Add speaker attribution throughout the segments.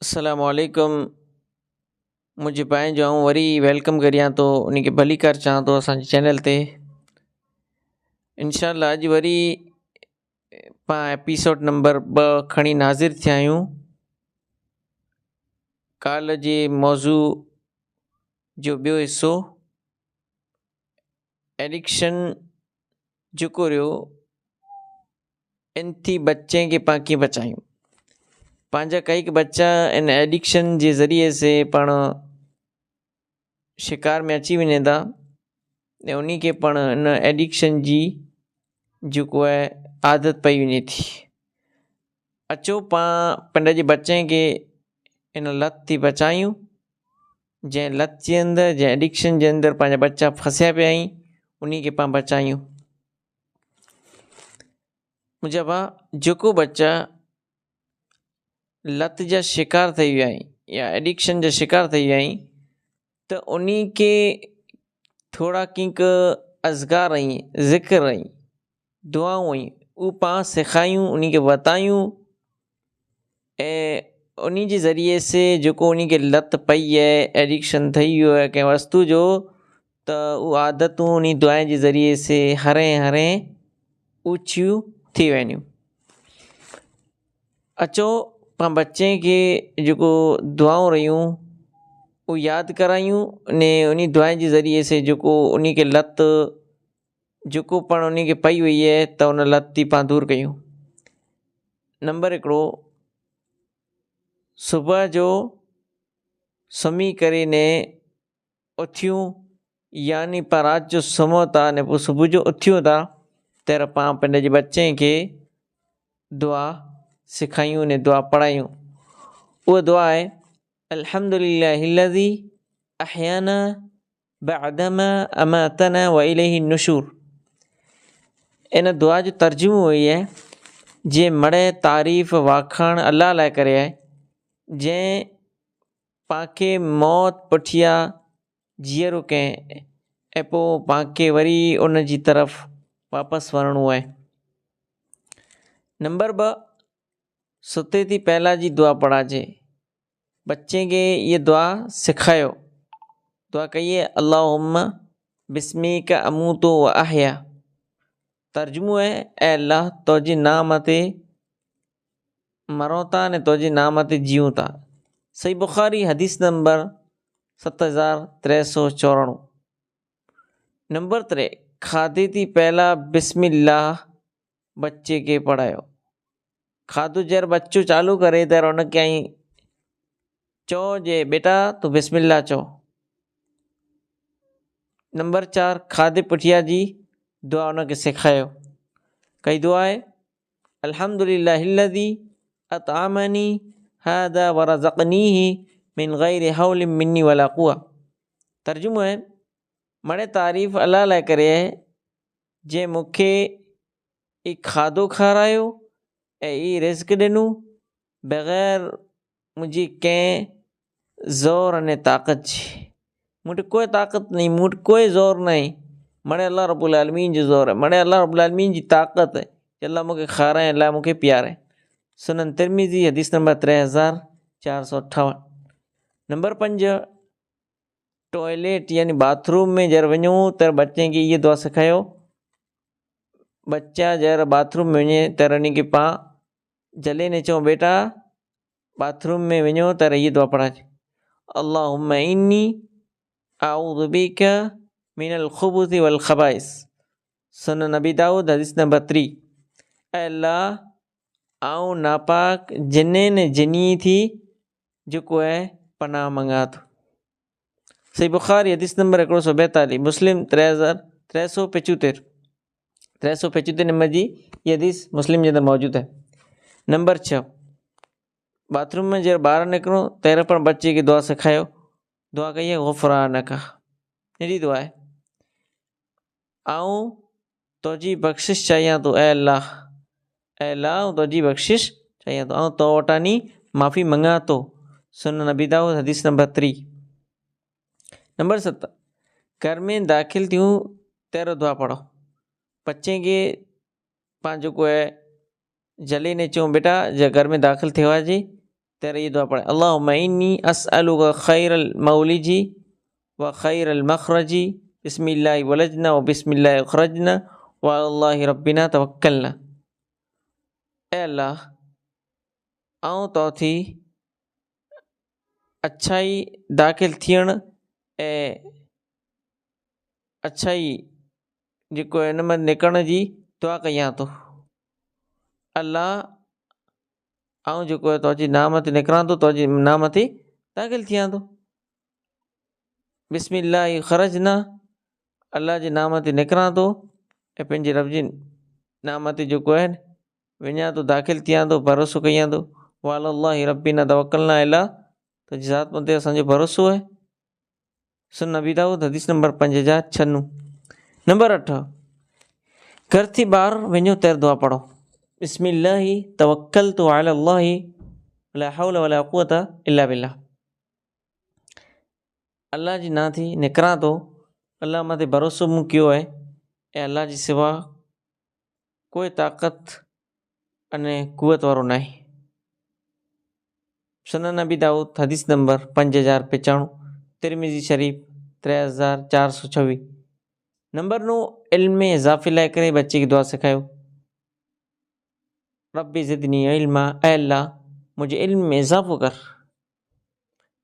Speaker 1: अस्सलामुअलैकुम। मुंहिंजे भाउ जो आऊं वरी वेलकम करियां थो, उन खे भली कर चाहियां थो असांजे चैनल ते। इंशाअल्लाह अॼु वरी पाण एपिसोड नंबर 2 खणी नाज़िर थिया आहियूं। काल्ह जे मौज़ू जो ॿियो हिसो एडिक्शन जेको रहियो इन थी बच्चे खे पाण कीअं बचायूं। पंहिंजा कईक बच्चा इन एडिक्शन जे ज़रिए से पाण शिकार में अची वञनि था ऐं उन खे पाण इन एडिक्शन जी जेको आहे आदत पई वञे थी। अचो पाण पंहिंजे बच्चे खे इन लत थी बचायूं, जंहिं लत जे अंदरि जंहिं एडिक्शन जे अंदरि पंहिंजा बच्चा फसिया पिया आहिनि उन खे पाण बचायूं। मुंहिंजा भाउ, जेको बच्चा लत जा शिकार थी विया आहिनि या एडिक्शन जा शिकार थी विया आहिनि त उन खे थोरा कंहिंक अज़कार ऐं ज़िक्र ऐं दुआऊं ऐं उहे पाण सेखारियूं, उन खे वतायूं ऐं उन जे ज़रिए से जेको उन खे लत पई आहे, एडिक्शन ठही वियो आहे कंहिं वस्तु जो, त उहे आदतूं उन दुआ जे ज़रिए से हरे हरे ऊचियूं थी वञूं। अचो पाण बच्चे खे जेको दुआऊं रहियूं उहे यादि करायूं ने उन दुआ जे ज़रिए से जेको उन खे लत जेको पाण उन खे पई वई आहे त उन लत थी पाण दूरि कयूं। नंबर हिकिड़ो, सुबुह जो सुम्ही करे ने उथियूं, यानी पाण राति जो सुम्हूं था ने पोइ सुबुह जो उथियूं था त पाण पंहिंजे बच्चे खे दुआ सेखारियूं ने दुआ पढ़ायूं। उहा दुआ आहे अल्हम्दुलिल्लाहिल्लज़ी अहयाना बअदमा अमातना व इलैहि नुशूर। इन दुआ जो तर्जुमो इहो आहे, जे मड़े तारीफ़ वाखाण अल्लाह लाइ करे आहे जंहिं पाणखे मौत पुठियां जीअरो कयईं ऐं पोइ पाणखे वरी उन जी तरफ़ वापसि वञिणो आहे। नंबर 2, सुते थी पहिला जी दुआ पढ़ाइजे। बच्चे खे इहा दुआ सेखारियो। दुआ कहिए अल्लाहुम्मा बिस्मिका अमूतु व अहया। तर्जुमो आहे, ऐं अल्लाह तुंहिंजे नाम ते मरूं था ने तुंहिंजे नाम ते जियूं था। सही बुखारी हदीस नंबर 7394। नंबर 3, खाधे थी पहिला बिस्मिल्लाह बच्चे खे पढ़ायो। खाधो जर बच्चो चालू करे त उन खे चओ जे बेटा तूं बिस्मिल्लाह चओ। नंबर 4, खाधे पुठियां जी दुआ उन खे सेखारियो। कई दुआ आहे अल्हम्दुलिल्लाहिल्लज़ी अतअमनी हादा व रज़क़नीही मिन गैरि हौल मिन्नी वला कुव्वा। तर्जुमो आहे, मड़े तारीफ़ अल्लाह लाइ करे आहे जंहिं मूंखे ई खाधो खारायो ऐं ई रिज़्क़ ॾिनो बग़ैर मुंहिंजी कंहिं ज़ोर अने ताक़त जी। मूं वटि कोई ताक़त नहीं, मूं वटि कोई ज़ोर नहीं, मड़े अल्लाह रब्बुल आलमीन जो ज़ोर आहे, मड़े अल्लाह रब्बुल आलमीन जी ताक़त आहे, अल्लाह मूंखे खाराए, अल्लाह मूंखे पीआरे। सुनन तिरमिज़ी हदीस नंबर 3458। नंबर 5, टॉयलेट यानी बाथरूम में जर वञूं त बच्चे खे इहा दुआ सेखारियो। बच्चा जर बाथरूम में वञे त उन खे पाण जले ने चऊं बेटा बाथरूम में वञो त इहा दुआ पढ़ाइजे अल्लाहुम्मा इन्नी अऊज़ु बिका मिनल खुबुथि वल खबाइस। सुनन नबी दाऊद हदीस नंबर 3। ऐं अल्लाह आऊं नापाक जिने ने जिनी थी जेको आहे पनाह मंगा थो। सही बुखारी हदीस नंबर 142, मुस्लिम 3375। 375 नंबर जी ये हदीस मुस्लिम जे अंदरि मौजूदु है। नंबर 6, बाथरूम में जब ॿाहिरि निकिरूं तंहिं पण बच्चे खे दुआ सेखारियो। दुआ कहिए गुफ़रानका। अहिड़ी दुआ आहे आऊं तुंहिंजी बख़्शिश चाहियां थो, ऐं अल्लाह तुंहिंजी बख़्शिश चाहियां थो, ऐं तो वटां नी माफ़ी मंगा थो। सुनन नबी दाऊद हदीस नंबर 3। नंबर 7, घर में दाख़िल थियूं तहिड़ो दुआ पढ़ो। बच्चे खे पाण जेको आहे जले ने चऊं बेटा जंहिं घर में दाख़िल थियो आहे जी ત્યારે ये दुआ पढ़े अल्लाहुम्मा इन्नी अस्अलुका खैरल मौलिजी व खैरल मखरजी बिस्मिल्लाहि वलजना व बिस्मिल्लाहि खरजना व अल्लाहि रब्बिना तवक्कलना। ए अल्लाह आऊं तो थी अच्छाई दाख़िल थियण ऐं अच्छाई जेको हिन में निकिरण जी दुआ कयां थो। अल्लाह आऊं जेको आहे तुंहिंजी नाम ते निकिरां थो, तुंहिंजे नाम ते दाख़िल थियां थो। बिस्मिल्लाहि खरजना अल्लाह जे नाम ते निकिरां थो ऐं पंहिंजे रब जे नाम ते जेको आहे वञा थो, दाख़िल थियां थो, भरोसो कयां थो। वअलल्लाहि रब्बिना तवक्कलना, अल्लाह तुंहिंजी ज़ात ते असांजो भरोसो आहे। सुन नबी दाऊद हदीस नंबर 5096। नंबर 8, घर थी ॿार वञो तर दुआ पढ़ो बिस्मिल्लाहि तवक्कलतु अलल्लाहि ला हौला वला कुव्वता इल्ला बिल्लाह। अल्लाह जी नाम थी निकिरां थो, अल्लाह मथे भरोसो मूं कयो आहे ऐं अल्लाह जी सिवा कोई ताक़त अने कुवत वारो न आहे। सुनन नबी दाऊद हदीस नंबर 5095। तिरमिज़ी शरीफ 3426। नंबर 9, इल्म में इज़ाफ़े लाइ करे बच्चे की दुआ सिखायो रब्बी ज़िदनी इल्मा, ऐ अल्लाह मुझे इल्म में इज़ाफ़ो कर।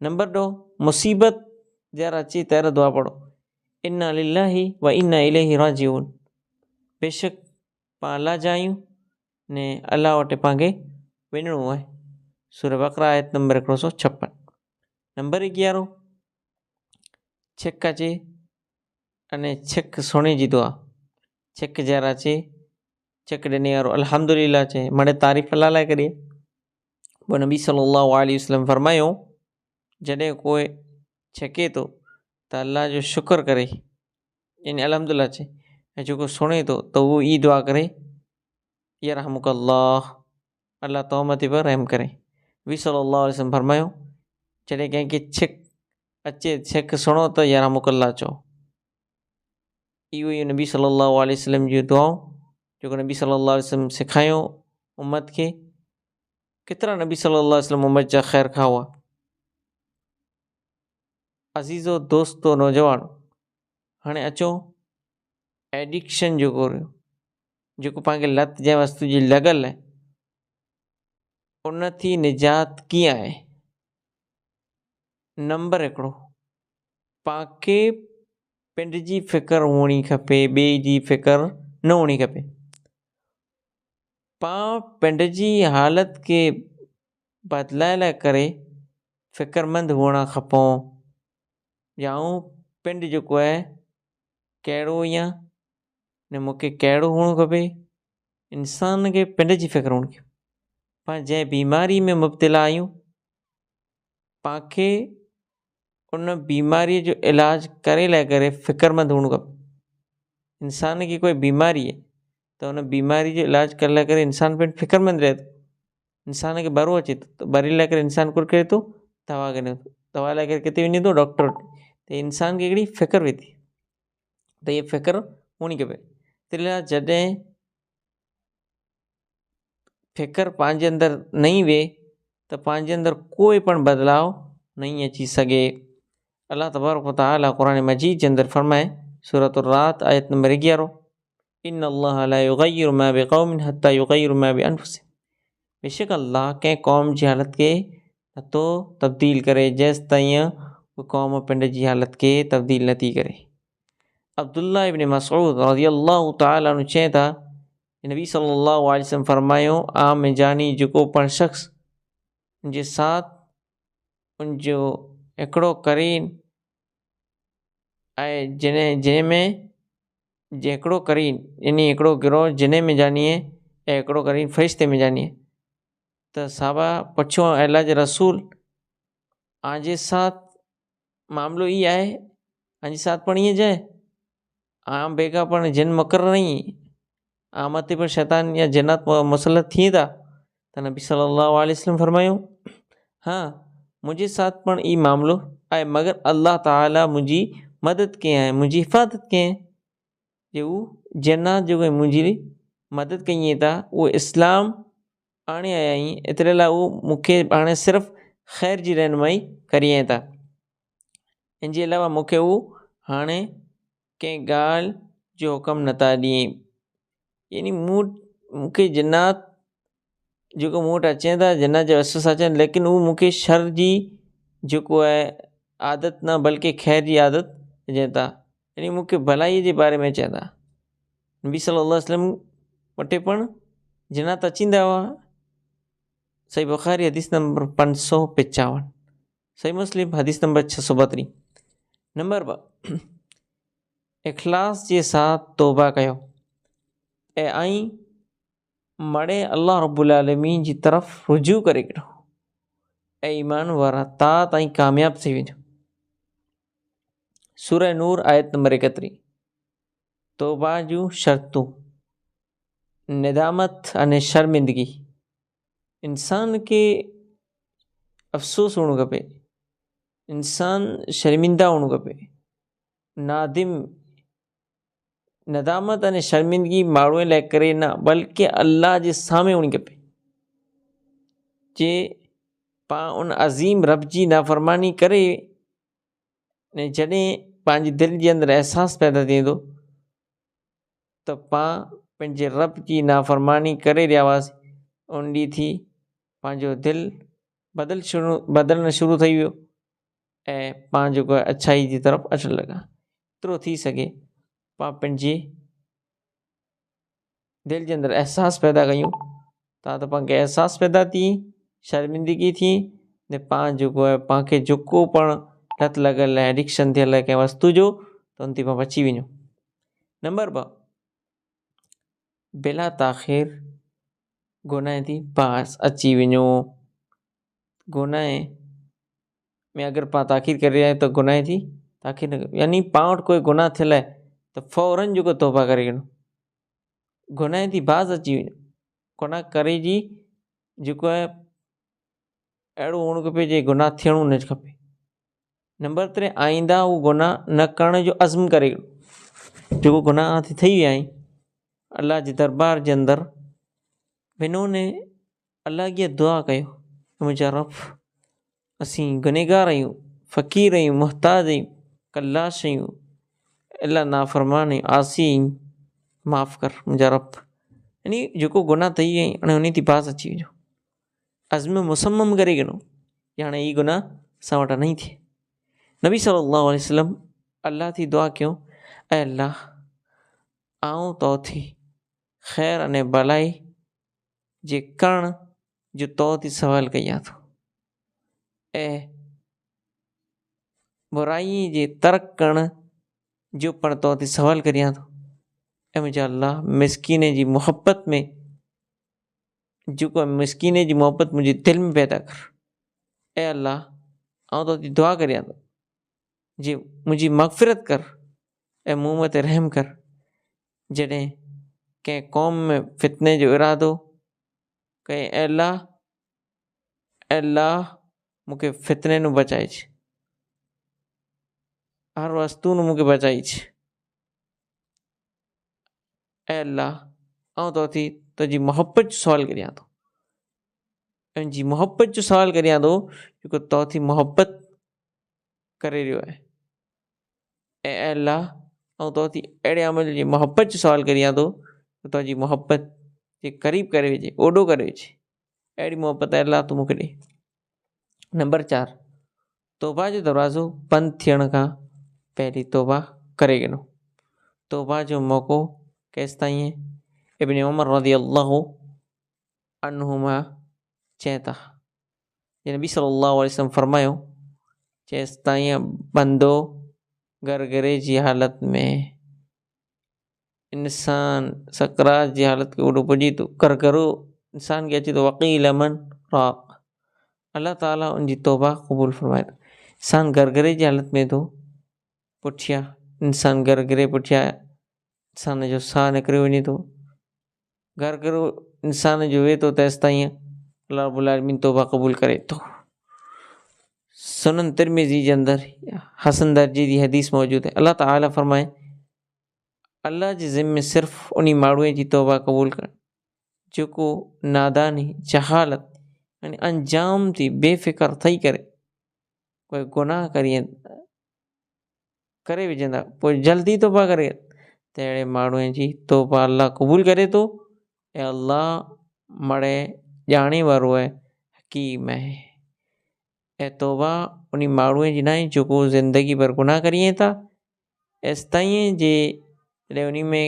Speaker 1: नंबर 2, मुसीबत जरा अची तर दुआ पढ़ो इन्ना लिल्लाहि व इन्ना इलैहि राजिऊन। बेशक पां अल्लाह जा आहियूं ने अल्लाह वटि पांखे वञिणो आहे। सूरह बक़रा आयत नंबर 156। नंबर 11, छिक अचे अने छिक सुणे जी दुआ। छिक जरा अचे, छिक ॾिने वारो अल्हम्दुलिल्लाह चए, मणे तारीफ़ अल्लाह लाइ करिए। पोइ नबी सल्लल्लाहु अलैहि वसल्लम फरमायो जॾहिं कोई छिके थो त अल्लाह जो शुक्र करे यानी अल्हम्दुलिल्लाह चए, ऐं जेको सुणे थो त उहो ई दुआ करे यरहमुकल्लाह, अल्लाह तो मथे पर रहम करे। नबी सल्लल्लाहु अलैहि वसल्लम फरमायो जॾहिं कंहिंखे छिक अचे, छिक सुणो त यरहमुकल्लाह चओ। इहो ई नबी सल्लल्लाहु अलैहि वसल्लम जी दुआऊं जेको नबी सल्लल्लाहु अलैहि वसल्लम सेखारियो उम्मत खे। केतिरा नबी सल्लल्लाहु अलैहि वसल्लम उम्मत जा ख़ैर खा हुआ। अज़ीज़ो दोस्तो नौजवान, हाणे अचो एडिक्शन जेको पाण खे लत जंहिं वस्तु जी लॻल आहे उन थी निजात कीअं आहे। नंबर 1, पांखे पिंड जी फ़िक्र हुअणी खपे, ॿिए जी फ़िक्र न हुअणी खपे। पां पिंड जी हालत खे बदिलाए लाइ करे फ़िक्रमंद हुअणा खपऊं। याऊं पिंड जेको आहे कहिड़ो या ने मूंखे कहिड़ो हुअणो खपे। इंसान खे पिंड जी फ़िक्र हुअणी खपे। पां जंहिं बीमारी में मुब्तला आहियूं पांखे उन बीमारीअ जो इलाज करे लाइ करे फ़िक्रमंद हुअणो खपे। इंसान खे कोई बीमारी आहे त उन बीमारी जो इलाज करे लाइ करे इंसान पिणु फ़िक्रमंद रहे थो। इंसान खे बरो अचे थो त बरे लाइ करे इंसान कुझु करे थो, दवा करे थो, दवा लाइ करे किथे वञे थो, डॉक्टर वटि। त इंसान खे हिकिड़ी फ़िक्र हुई थी त इहा फ़िक्र हुअणी खपे। तंहिं जॾहिं फ़िक्र पंहिंजे अंदरि न ई वेहे त पंहिंजे अंदरि कोई पण बदिलाव न ई अची सघे। अल्लाह तबारक व तआला क़ुरान मजीद जे अंदरि फरमाए सूरत रात आयत नंबर 11 इन्नल्लाह ला युग़य्यिरु मा बिक़ौमिन हत्ता युग़य्यिरु मा बिअनफुसिहिम। बेशक अल्लाह कंहिं क़ौम जी हालत खे नथो तब्दील करे जेसि ताईं उहा क़ौम पिंड जी हालत खे तब्दील नथी करे। अब्दुल्लाह इब्न मसऊद रज़ियल्लाहु तआला अन्हु चए था नबी सल्लल्लाहु अलैहि वसल्लम फरमायो आम जानी जेको पण शख़्स जे साथ उनजो हिकिड़ो करीन आहे जंहिंमें हिकिड़ो करीन यानी हिकिड़ो गिरोह जिने में जानीए ऐं हिकिड़ो करीन फ़रिश्ते में जानीए। त साहबा पुछो अल्लाह जे रसूल आजे साथ मामलो ई आहे, आजे साथ पण ईअं जाए आम बेगा पण जिन मुक़रर नहीं आमते पर शैतान या जन्नत मुसलत थिए था। त नबी सल्लल्लाहु अलैहि वसल्लम फरमायो हाँ मुंहिंजे साथ पण ई मामलो आहे मगर अल्लाह ताला मुंहिंजी मदद कयईं आहे, मुंहिंजी हिफ़ाज़त कयईं जे हू जन्नत जेको मुंहिंजी मदद कई था उहो इस्लाम आणे आया आहीं, एतिरे लाइ उहो मूंखे हाणे सिर्फ़ु ख़ैर जी रहनुमाई करिए था। इन जे अलावा मूंखे उहो हाणे कंहिं ॻाल्हि जो हुकम नथा ॾियईं। यानी मूंखे जिन्नात जेको मूं वटि अचनि था, जिन्नात जा वसवसा अचनि, लेकिन उहो मूंखे शर जी जेको आहे आदत न बल्कि ख़ैर जी आदत ॾियनि था। यानी मूंखे भलाईअ जे बारे में चवनि था। नबी सल्लल्लाहु अलैहि वसल्लम वटि पण जिन्नात अचींदा हुआ। सही बुखारी हदीस नंबर 555, सही मुस्लिम हदीस नंबर 632। नंबर 2, इखलास जे साथ तौबा कयो ऐं मड़े अल्लाह रब्बुल आलमीन जी तरफ़ रुजू करे करो ऐं ईमान वारा ता ताईं कामयाब थी वञो। सूरह नूर आयत नंबर 31। तौबा जूं शर्तूं, निदामत अने शर्मिंदगी। इंसान खे अफ़सोस हुअणु खपे, इंसान शर्मिंदा हुअणु खपे। नदामत अने शर्मिंदगी माण्हूअ लाइ करे न, बल्कि अल्लाह जे साम्हूं हुअणी खपे। जे पाण उन अज़ीम रब जी नाफ़रमानी करे ने जॾहिं पंहिंजी दिलि जे अंदरि अहसासु पैदा थींदो त पाण पंहिंजे रब जी नाफ़रमानी करे रहिया हुआसीं, उन ॾींहुं थी पंहिंजो दिलि बदिलणु शुरू थी वियो ऐं पाण जेको आहे अच्छाई जी तरफ़ अचणु लॻा। एतिरो थी सघे पाण पंहिंजे दिलि जे अंदरि अहसासु पैदा कयूं त पाण खे अहसासु पैदा थी, शर्मिंदगी थी, ने पाण जेको आहे पाण खे जेको पण लत लॻल आहे, एडिक्शन थियल आहे कंहिं वस्तु जो, त उन ते पाण बची वञूं। नंबर 2, बिला ताख़ीर गुनाह थी पास अची वञो। गुनाह में अगरि पाण ताख़ीर करे रहिया आहियूं त गुनाह थी ताख़ीर न कयो। यानी पाण वटि कोई गुनाह थियल आहे त फ़ौरन जेको तौबा करे वञो। गुनाह थी बाज़ अची वञो। गुनाह करे जी जेको आहे अहिड़ो हुअणु खपे जे गुनाह थियणो न खपे। नंबर 3, आईंदा उहो गुनाह न करण जो अज़्म करे। जेको गुनाह थी विया आहिनि, अल्लाह जे दरबार जे अंदरि वञो ने अल्लाह खे दुआ कयो, मुंहिंजा रब असीं गुनहगार आहियूं, फ़क़ीर आहियूं, मुहताज आहियूं, कल्लाश आहियूं, अल्लाह नाफ़रमान आहियूं, आसी आहियूं, माफ़ कर मुंहिंजा रब। यानी जेको गुनाह थी विया आहिनि हाणे उन ते बाज़ अची वञो, अज़्म मुसम्मम करे वञो कि हाणे हीअ गुनाह असां वटां नहीं थिए। नबी सल्लल्लाहु अलैहि वसल्लम अल्लाह थी दुआ कयो, ऐं अल्लाह आऊं तो थी ख़ैर अने भलाई जे करण जो तो थी सवाल कयां थो ऐं बुराई जे तर्क करण जो पण तो थी सवाल करियां थो। ऐं मुंहिंजा अल्लाह मिसकीन जी मोहब्बत में जेको मिसकीन जी मोहब्बत मुंहिंजे दिलि में पैदा कर। ऐं अल्लाह आऊं तो थी दुआ करियां थो जे मुंहिंजी मग़फ़िरत कर ऐं मूं मथे रहम कर। जॾहिं कंहिं क़ौम में फितने जो इरादो कई, अल्लाह मूंखे फितने नूं बचाइज, हर वस्तु नूं मूंखे बचाइज। ऐं अल्लाह आऊं तो थी तुंहिंजी मोहब्बत जो सवाल करियां थो, तुंहिंजी मोहब्बत जो सवाल करियां थो जेको तो थी मोहब्बत करे रहियो आहे। ऐं अल्लाह आऊं तो थी अहिड़े अमल जी मोहब्बत जो सवाल करियां थो त तुंहिंजी मोहब्बत जे क़रीब करे विझे, ओॾो करे विझे। अहिड़ी मोहब्बत अल्लाह तूं मूंखे ॾे। नंबर 4, तौबा जो दरवाज़ो बंदि थियण खां पहिरीं तौबा करे वञो। तौबा जो मौक़ो केसि ताईं आहे? इब्न उमर रज़ियल्लाहु अन्हुमा चवनि था, नबी सल्लल्लाहु अलैहि वसल्लम फरमायो, जेसि ताईं बंदो गरगरे जी हालत में, इंसान सकरात जी हालत खे ओॾो पुॼे थो, गरगरो इंसान खे अचे थो, वकील मन राक, अल्लाह ताला उनजी तौबा क़बूल फरमाए थो। इंसान गरगरे जी हालत में थो पुठियां, इंसान गरगरे पुठियां इंसान जो साह निकिरी वञे थो, गरगरो इंसान जो वे थो तेसि ताईं अल्लाह रब्बुल आलमीन तौबा क़बूल करे थो। सुनन तिरमिज़ी जे अंदरि हसन दर्जे जी हदीस मौजूद है। अल्लाह ताला फरमाए, अल्लाह जे ज़िम्मे सिर्फ़ु उन माण्हूअ जी तौबा क़बूल कर जेको नादानी जहालत यानी अंजाम थी बेफ़िक्र थी करे कोई गुनाह करे विझंदा पोइ जल्दी तौबा करे त अहिड़े माण्हूअ जी तौबा अल्लाह क़बूल करे थो ऐं अल्लाह मड़े ॼाणे वारो आहे, हकीम आहे। ऐं तौबा उन माण्हूअ जी न आहे जेको ज़िंदगी भर गुनाह करी था एसि ताईं जे जॾहिं उन में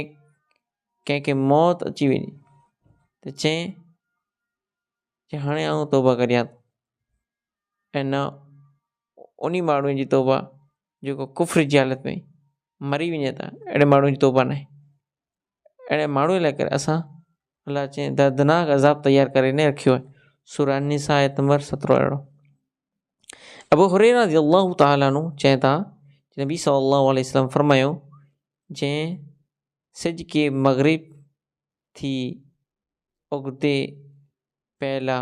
Speaker 1: कंहिंखे मौत अची वञे त चए हाणे आउं तौबा करियां ऐं न उन माण्हूअ जी तौबा जेको कुफ्र जी हालत में मरी वञे था, अहिड़े माण्हू जी तौबा न आहे। अहिड़े माण्हू लाइ करे असां अलाह चए दर्दनाक अज़ाब तयारु करे न रखियो आहे। सूरह निसा आयत नंबर 17 अहिड़ो। अबू हुरैरा रज़ियल्लाहु तआला अन्हु चए था नबी सल्लल्लाहु अलैहि वसल्लम फरमायो जंहिं सिज के मग़रिब थी उगते पहला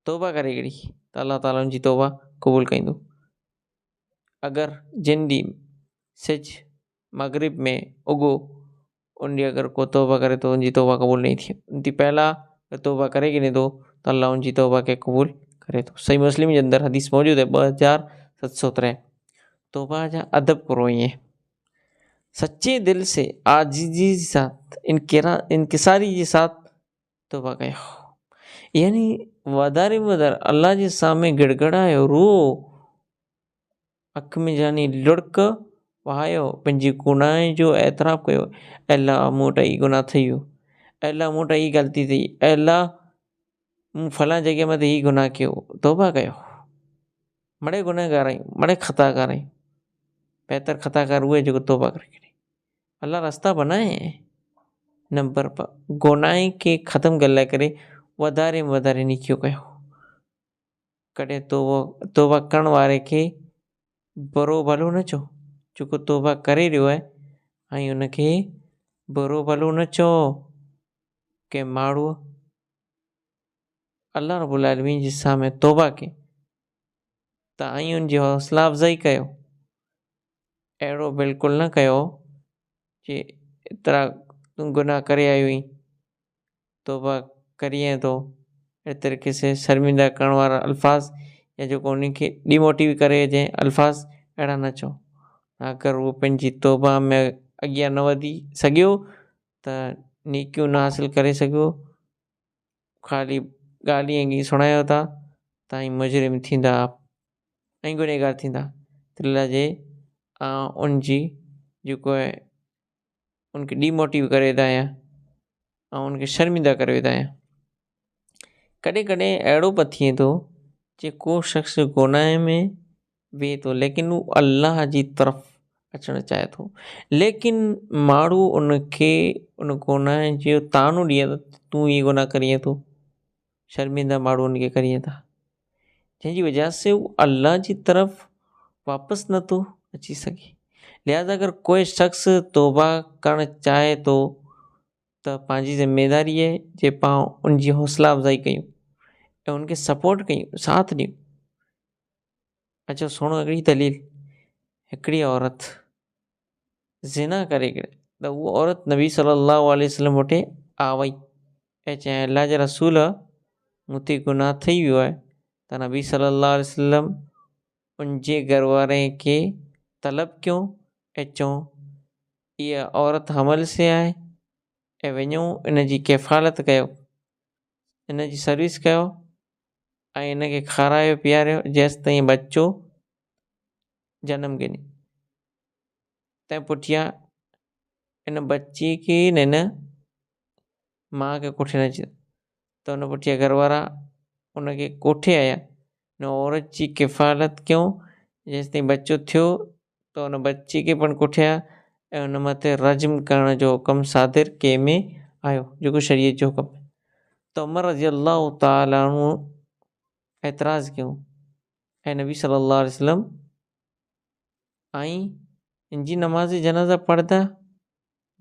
Speaker 1: तौबा करे गिड़ी त अल्लाह ताला उनजी तौबा क़बूल कंदो। अगरि जिन ॾींहुं सिज मग़रिब में उगो उन ॾींहुं अगरि को तौबा करे तो उनजी तौबा क़बूल नहीं थी। उन ॾींहुं पहला तौबा करे गिने थो त अल्लाह उनजी तौबा खे क़बूल करे थो। सही मुस्लिम जे अंदरि हदीस मौजूद है 2703। तौबा जा अदब करो ईअं सच्चे दिल से आजिज़ी के साथ इनकिसारी के साथ तौबा कयो यानी वधारे वधारे अल्लाह जे सामने गिड़गड़ायो रो अख में जानी लुड़क वहायो पंहिंजे गुनाह जो एतराफ़ कयो अल्लाह मूं वटि हीअ गुनाह थी वियो, अल्लाह मूं वटि हीअ ग़लती थी, अल्लाह मूं फलां जॻह मथे हीअ गुनाह कयो, तौबा कयो। मड़े गुनहगार आहियूं मड़े ख़ताकार आहियूं, बहितर ख़ताकार उहे जेको तौबा करे छॾे। अल्लाह रास्ता बनाए हैं। नंबर गुनाह खे ख़तमु करण लाइ करे वधारे में वधारे नेकियूं कयो। कॾहिं तौबा करण वारे खे बुरो भलो न चओ जेको तौबा करे रहियो आहे ऐं उनखे बुरो भलो न चओ के माण्हू अल्लाह रब्बुल आलमीन जे सामने तौबा के त ऐं उनजी हौसला अफ़ज़ाई कयो। अहिड़ो बिल्कुलु न कयो कि एतिरा तूं गुनाह करे आयो आहीं तौबा करी आहीं तो अहिड़े तरीक़े से शर्मिंदा करण वारा अल्फाज़ या जेको उनखे डिमोटिवेट करे जंहिं अल्फाज़ अहिड़ा न चओ। अगरि उहो पंहिंजी तौबा में अॻियां न वधी सघियो त नेकियूं न हासिल करे सघियो ख़ाली ॻाल्हि ईअं सुणायो था तव्हां मुजरिम थींदा ऐं गुनहगार थींदा तिला जे उनजी जेको आहे उनखे डिमोटिवेट करे वेंदा आहियां ऐं उनखे शर्मिंदा करे वेंदा आहियां। कॾहिं कॾहिं अहिड़ो बि थिए थो कि को शख़्स गुनाह में वेहे थो लेकिन हू अल्लाह जी तरफ़ अचणु चाहे थो लेकिन माण्हू उनखे उन गुनाह जो तानो ॾिए थो तूं हीअ गुनाह करीं थो, शर्मिंदा माण्हू उनखे करीं था जंहिंजी वजह से हू अल्लाह जी तरफ़ वापसि नथो अची सघे। लिहाज़ा अगरि कोई शख़्स तौबा करणु चाहे थो त पंहिंजी ज़िम्मेदारी आहे जे पाण उनजी हौसला अफ़ज़ाई कयूं ऐं उनखे सपोर्ट कयूं साथ ॾियूं। अच्छा सुणो हिकिड़ी दलील हिकिड़ी औरत ज़िना करे त उहा औरत नबी सल्लल्लाहु अलैहि वसल्लम वटि आ वई ऐं चयाईं अल्लाह जे रसूल मूं ते गुनाह थी वियो आहे त नबी सल्लल्लाहु अलैहि वसल्लम उनजे घरवारे खे तलब कयो ऐं चऊं इहा औरत हमल से आहे ऐं वञो इनजी किफ़ालत कयो इनजी सर्विस कयो ऐं इनखे खारायो पीआरियो जेसि ताईं बच्चो जनम गिने तंहिं पुठियां इन बच्चे खे हिन माउ खे कोठे न अचे त उन पुठियां घरवारा उनखे कोठे आया न औरत जी किफ़ालत कयूं जेसि ताईं बच्चो थियो त उन बच्चे खे पिणु कोठिया ऐं उन मथे रज़्म करण जो हुकुम सादिर कंहिंमें आयो जेको शरीयत जो हुकुम त उमर रज़ियल्लाहु ताला अन्हु एतिराज़ कयूं ऐं नबी सल्लल्लाहु अलैहि वसल्लम आई इनजी नमाज़ जनाज़ा पढ़ंदा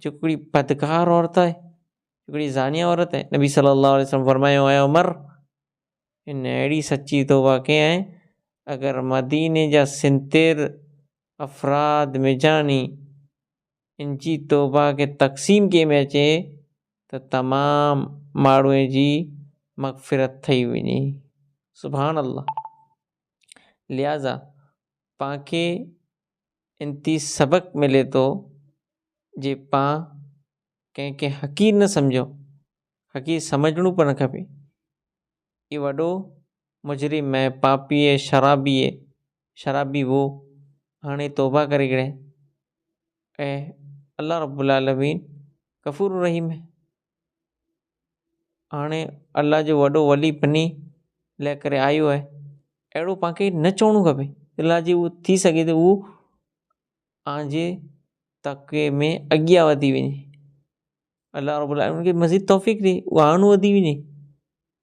Speaker 1: जो हिकिड़ी बदकार औरत आहे हिकिड़ी ज़ानिया औरत आहे नबी सल्लल्लाहु अलैहि वसल्लम फरमायो आहे उमर इन अहिड़ी सची तौबा कई आहे अगरि मदीने जा 70 अफ़राद मिजानी इनजी तौबा खे तक़सीम कंहिं में अचे त तमामु माण्हूअ जी मग़फ़िरत थी वञे। सुभान अल्लाह। लिहाज़ा पांखे इंती सबक मिले तो जे पां कंहिंखे हक़ीर न सम्झो, हक़ीर समझणो पण न खपे। ये वॾो मुजरिम है, पापी है, शराबी वो हाणे तौबा करे गए ऐं अल्लाह रब्बुल आलमीन गफ़ूर रहीम है। हाणे अल्लाह जो वॾो वली बनी लाइ करे आयो आहे, अहिड़ो पांखे न चवणो खपे। अल्लाह जी उहो थी सघे तो उहो आंजे तक़वे में अॻियां वधी वञे, अल्लाह रब्बुल आलमीन खे मज़ीद तौफ़ीक़ ॾे, उहो आणो वधी वञे।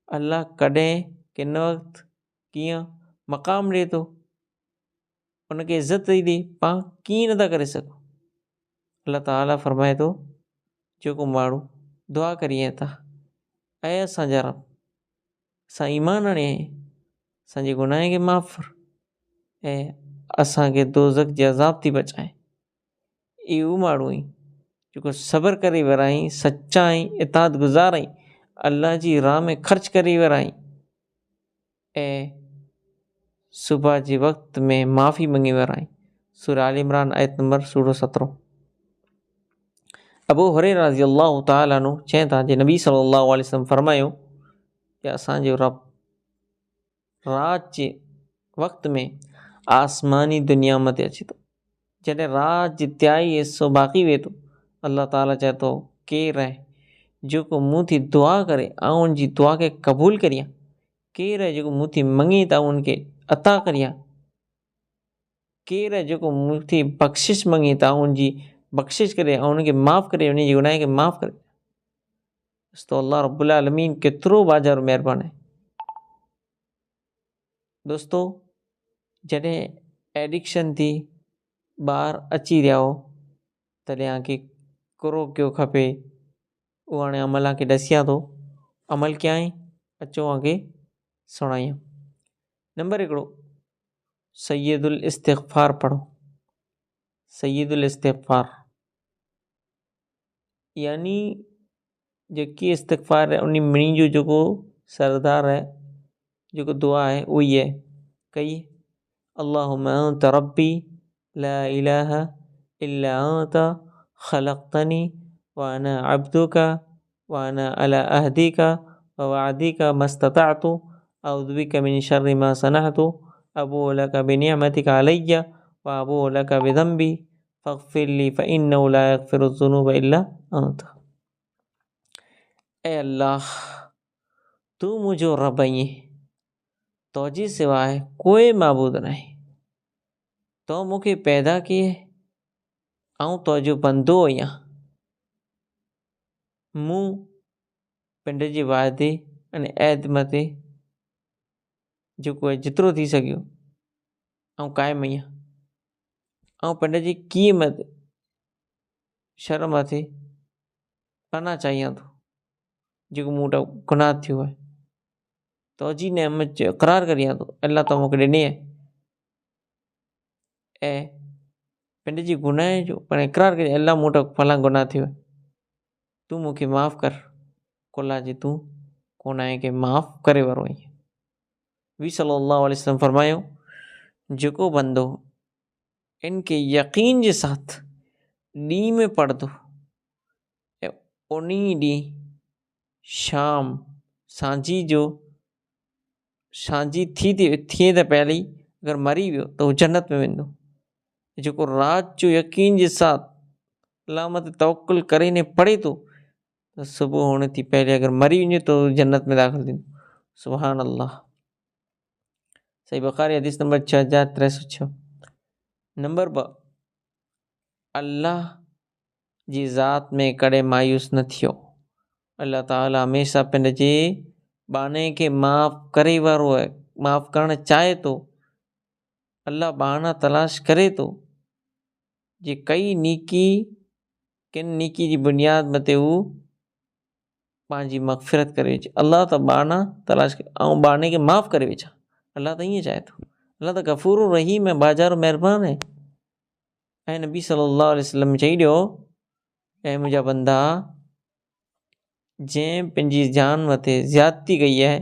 Speaker 1: अल्लाह कॾहिं किन वक़्तु कीअं मक़ाम ॾे थो, उनखे इज़त थी ॾे, पां कीअं नथा करे सघूं। अल्लाह ताला फरमाए थो, जेको माण्हू दुआ करिए था, ऐं असांजा रब असां ईमान आणे असांजे गुनाह खे माफ़ ऐं असांखे दोज़ख जे अज़ाब थी बचाए। इहो माण्हू ई जेको सब्र करे वराई, सच्चा ऐं इताअत गुज़ार आई, अल्लाह जी राह में ख़र्च करे वराई ऐं सुबह जे वक़्त में माफ़ी मंगी वराई। सूरह आल इमरान आयत नंबर 17। अबू हुरैरा रज़ियल्लाहु तआला अन्हु चवनि था जे नबी सल्लल्लाहु अलैहि वसल्लम फरमायो कि असांजो रब रात जे वक़्त में आसमानी दुनिया मथे अचे थो। जॾहिं रात जी तिहाई हिस्सो बाक़ी वेहे थो, अल्लाह ताला चए थो केरु आहे जेको मूं थी दुआ करे ऐं उनजी दुआ खे क़बूल करियां, केरु आहे जेको मूं थी मङे त उनखे अता करियां, केरु आहे जेको मूं थी बख़्शिश मङे त उनजी बख़्शिश करे ऐं उनखे माफ़ करे, उनजे गुनाह खे माफ़ करे। तो अल्लाह रब्बुल आलमीन केतिरो बाज़ार महिरबान आहे। दोस्तो, जॾहिं एडिक्शन थी ॿार अची रहिया हो तॾहिं आंखे कुरो कयो खपे, उहो हाणे अमल आंखे ॾसियां थो, अमल कीअं आहे अचो आंखे सुणायां। नंबर हिकिड़ो, सैयदुल इस्तिग़फ़ार पढ़ो। सैयदुल इस्तिग़फ़ार यानी जेकी इस्तिग़फ़ार है उन मिणी जो जेको सरदार है, जेको दुआ है उहो ई है कई अल्लाहुम्मा अंत रब्बी ला इलाहा इल्ला अंत ख़लक़तनी व अना अब्दुका व अना अला अहदिका व वअदिका मस्ततअतु अऊज़ु बिका मिन शर्रि मा सनअतु अबूअ लका बिनिअमतिका अलय्या व अबूअ लका बिज़ंबी फ़ग़फ़िरली फ़इन्नहु ला यग़फ़िरुज़्ज़ुनूब इल्ला अंत। ऐ अल्लाह, तू मुझो रब आहीं, तुझे सिवाय कोई माबूद नाहे, तो मूंखे पैदा कई ऐं तुंहिंजो बंदो आहियां। मूं पिंड जे वाइदे अने ऐद मथे जेको आहे जेतिरो थी सघियो ऐं क़ाइमु आहियां, ऐं पिंड जी कीअं शर मथे पना चाहियां थो जेको मूं वटां गुनाह थियो आहे। तुंहिंजी नेमत जो इक़रार करियां थो, अल्लाह तो मूंखे ॾिनी आहे ऐं पिंड जी गुनाह जो पाण इक़रार करियां, अल्लाह मूं वटां फलां गुनाह थियो आहे, तूं मूंखे माफ़ कर, कुला जे तूं गुनाह खे माफ़ करे वारो आहीं। नबी सल्लल्लाहु अलैहि वसल्लम फरमायो, जेको बंदो इनके यकीन के साथ ॾींहं में पढ़दो ऐं उन्ही ॾींहुं शाम सांझी थिए त पहिरीं अगरि मरी वियो त हू जन्नत में वेंदो। जेको राति जो यकीन जे साथ अल्लाह मथे तवक्कुल करे ने पढ़े थो त सुबुह हुअण थी पहिरीं अगरि मरी वञे त जन्नत में दाख़िल थींदो। सुभान अल्लाह। सही बुख़ारी हदीस नंबर 6306। नंबर 2, अल्लाह जी ज़ात में कॾहिं मायूस न थियो। अल्लाह ताला हमेशह पिंड जे बाने खे माफ़ करे वारो आहे, माफ़ करणु चाहे थो। अल्लाह बहाना तलाश करे थो जे कई नीकी किन नीकी जी बुनियाद मथे हू पंहिंजी मग़फ़िरत करे वेचे। अल्लाह त बहाना तलाश करे ऐं बहाने खे माफ़ करे वेचा। अल्लाह त ईअं चाहे थो। अल्लाह त गफ़ूर रहीम ऐं बाज़ार महिरबान आहे। ऐं नबी सल्लल्लाहु अलैहि वसल्लम चई ॾियो, ऐं मुंहिंजा बंदा जंहिं पंहिंजी जान मथे ज़्यादती कई आहे,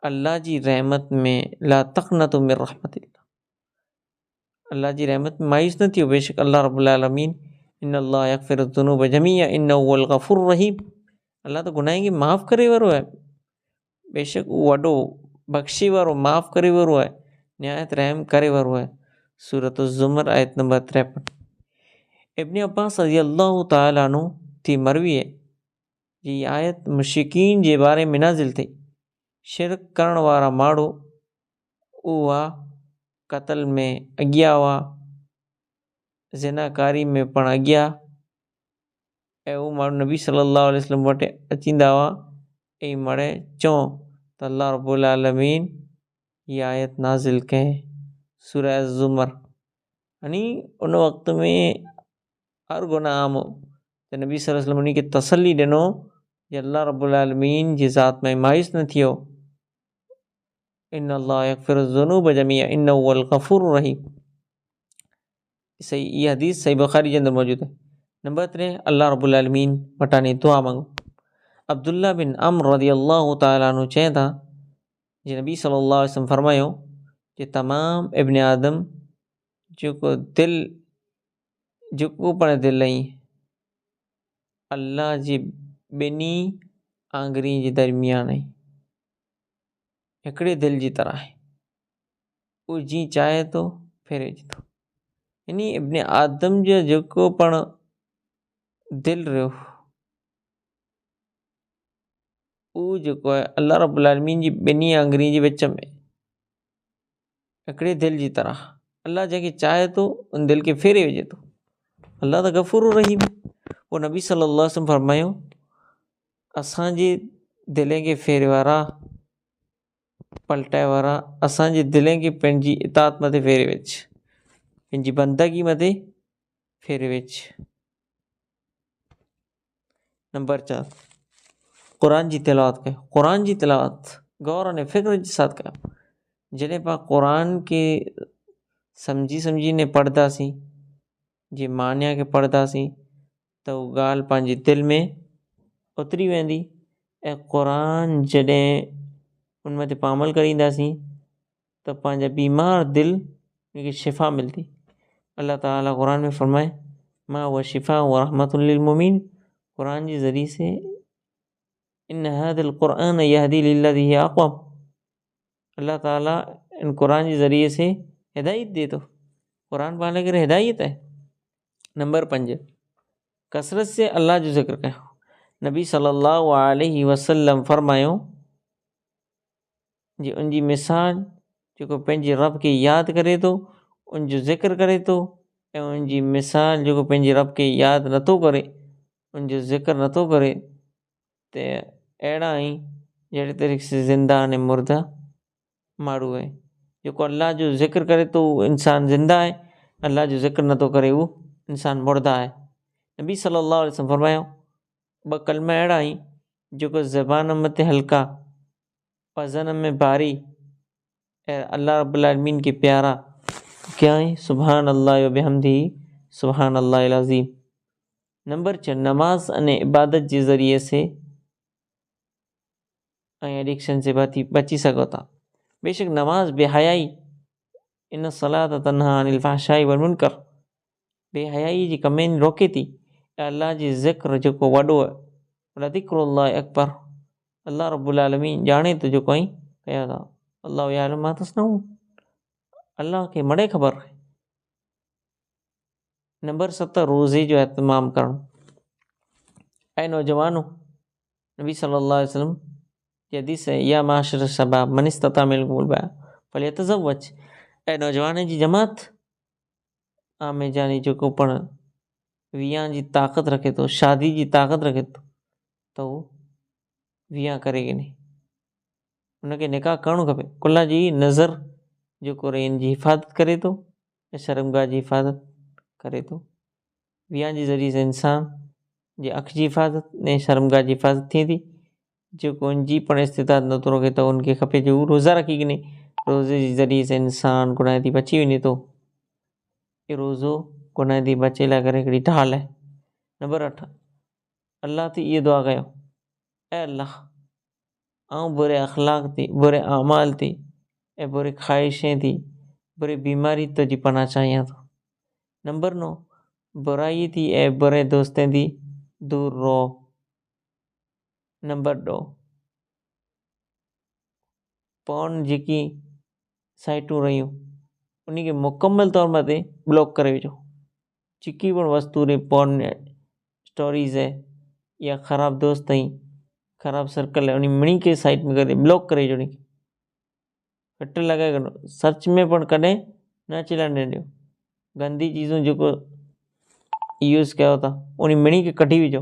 Speaker 1: अल्लाह जी रहमत में ला तक़नतु मिन रहमतिल्लाह, अल्लाह जी रहमत में मायूस न थियो। बेशक अल्लाह रब्बुल आलमीन इन्नल्लाह यग़फ़िरु ज़ुनूब जमीअ इन्नहु हुवल ग़फ़ूरुर रहीम, अल्लाह त गुनाह खे माफ़ करे वारो आहे, बेशक उहो वॾो बख़्शी वारो माफ़ करे वारो आहे, निहायत रहम करे वारो आहे। सूरत ज़ुमर आयत नंबर 53। इब्न अब्बास रज़ियल्लाहु ताला अन्हु थी मरवी है जी आयत मुशरिकीन जे बारे में नाज़िल थी। शिरक करण वारा माण्हू उहा क़त्ल में अॻियां हुआ, ज़िनाकारी में पण अॻियां, ऐं उहे माण्हू नबी सल्लल्लाहु अलैहि वसल्लम वटि अचींदा हुआ ऐं मड़े चऊं त अल्लाह रब्बुल आलमीन हीअ आयत नाज़िल कयईं सूरह ज़ुमर। यानी उन वक़्त में हर गुनाह आम हो त नबी सल्लल्लाहु अलैहि वसल्लम उन खे तसल्ली ॾिनो कि अल्लाह रब्बुल आलमीन जी ज़ात में मायूस न थियो। इन्नल्लाह यग़फ़िरु ज़ुनूब जमीअ इन्नहु हुवल ग़फ़ूरुर रहीम। सही, ये हदीस सही बुखारी के अंदर मौजूद है। नंबर 3, अल्लाह रब्बुल आलमीन वटाने दुआ मांगो। अब्दुल्ला बिन अम्र रज़ियल्लाहु ताला अन्हु चवनि था जी नबी सल्लल्लाहु अलैहि वसल्लम फरमायो कि तमाम इब्न आदम जेको पण दिल ई अल्लाह जी ॿिन्ही आंगुरी जे दरमियान आहे, हिकिड़े दिल जी तरह आहे, उहो जीअं चाहे थो फेरे थो। यानी इब्न आदम जो जेको पण दिल रहियो उहो जेको आहे अल्लाह रब्बुल आलमीन जी ॿिन्ही आंगुरी जे विच में हिकिड़े दिल जी तरह, अल्लाह जंहिंखे चाहे थो उन दिल खे फेरे विझे थो। अल्लाह त गफ़ूरुर रहीम। पोइ नबी सल्लल्लाहु अलैहि वसल्लम फरमायो असांजे दिल खे फेरे वारा, पलटाए वारा, असांजे दिल खे पंहिंजी इताअत मथे फेरे विझ, पंहिंजी बंदगी मथे फेरे विझ। नंबर 4, क़ुरान जी तिलावत कयो। क़ुरान जी तिलावत गौर अने फ़िक्र जे साथ कयो। जॾहिं पाण क़ुरान खे सम्झी ने पढ़ंदासीं, जे मानिया खे पढ़ंदासीं त उहा ॻाल्हि पंहिंजे दिलि में उतरी वेंदी ऐं क़ुरान जॾहिं उन मथे पाण अमल करींदासीं त पंहिंजा बीमार दिलि खे शिफ़ा मिलंदी। अल्लाह ताला क़ुरान में फरमाए मां हुआ शिफ़ा व रहमतुल लिल मुमिनीन, क़ुरान जे ज़रिए से इन हादिल क़ुरान यहदी लिल्लती हिय अक़वम, अल्लाह ताला इन क़ुरान जे ज़रिए से हिदायत दे थो। क़ुरान पाण करे हिदायत है। नंबर 5, कसरत से अल्लाह जो ज़िक्र कयो। नबी सल्लल्लाहु अलैहि वसल्लम फरमायो जी उनजी मिसाल जेको पंहिंजे रब खे यादि करे थो, उनजो ज़िक्र करे थो, ऐं उनजी मिसाल जेको पंहिंजे रब खे यादि नथो करे, उनजो ज़िक्र नथो करे, त अहिड़ा ई जहिड़े तरीक़े से ज़िंदा अने मुर्दा माण्हू आहे। जेको अल्लाह जो ज़िक्र करे थो उहो इंसानु ज़िंदा आहे, अल्लाह जो ज़िक्र नथो करे उहो इंसानु मुर्दा आहे। नबी सल्लल्लाहु अलैहि वसल्लम फरमायो 2 कलमा अहिड़ा आहिनि जेको ज़बान मथे हल्का, वज़न में भारी ऐं अल्लाह रब्बुल आलमीन खे प्यारा क्या है, सुभान अल्लाह व बिहम्दिही सुभान अल्लाहिल अज़ीम। नंबर 6, नमाज अने इबादत जे ज़रिए से ऐं एडिक्शन से बची सघो था। बेशक नमाज बेहयाई इन सलात तन्हा अनिल फ़हशाई वल मुनकर, बेहयाई जी कमें रोके थी। अल्लाह जी ज़िक्र जेको वॾो आहे, लज़िक्रुल्लाह अकबर, अल्लाह रब्बुल आलमीन ॼाणे थो जेको आई कया था। अल्लाह यालम मा तस्नऊन, अल्लाह खे मड़े ख़बर आहे। नंबर 7, रोज़े जो एहतमाम करणु। ऐं नौजवानों, नबी सल्लल्लाहु अलैहि वसल्लम की हदीस है या माशर शबाब मन इस्तता मिनकुमुल बाअ फलियतज़व्वज। ऐं नौजवान जी जमात आमे जानी जेको पण विहां जी ताक़त रखे थो, शादी जी ताक़त रखे थो, त उहो विहां करे की नहीं, उनखे निकाह करणु खपे। कुल्ला जी नज़र जेको रेन जी हिफ़ाज़त करे थो ऐं शर्मगाह जी हिफ़ाज़त करे थो। विहां जे ज़रिए से इंसान जी अख जी हिफ़ाज़त ऐं शर्मगाह जी हिफ़ाज़त थिए थी। जेको उनजी पण इस्तिताअत नथो रखे त उनखे खपे जो रोज़ा रखी की नहीं, रोज़े जे ज़रिए से इंसान गुनाह थी बची वञे थो। ये रोज़ो गुनाह थी बचे लाइ करे हिकिड़ी ढाल आहे। नंबर 8, अल्लाह ते इहा दुआ कयो ऐं अल्लाह आउं बुरे अखलाक थी, बुरे अमाल थी ऐं बुरे ख़्वाहिशें थी, बुरी बीमारी तुंहिंजी पनाह चाहियां थो। नंबर 9 बुराई थी ऐं बुरे दोस्तनि थी दूर रहो। नंबर 2 पॉर्न जेकी साइटूं रहियूं उन खे मुकम्मल तौर मथे ब्लॉक करे विझो। जेकी पण वस्तु रे पॉर्न स्टोरीज़ है या ख़राब दोस्त आहीं, ख़राब सर्कल है, उन मिणी के साइट में करे ब्लॉक करे विझो। कट लॻाए करो, सर्च में पण कॾहिं न अची वञणु ॾियो। गंदी चीज़ूं जेको यूज़ कयो था उन मिणी खे कढी विझो।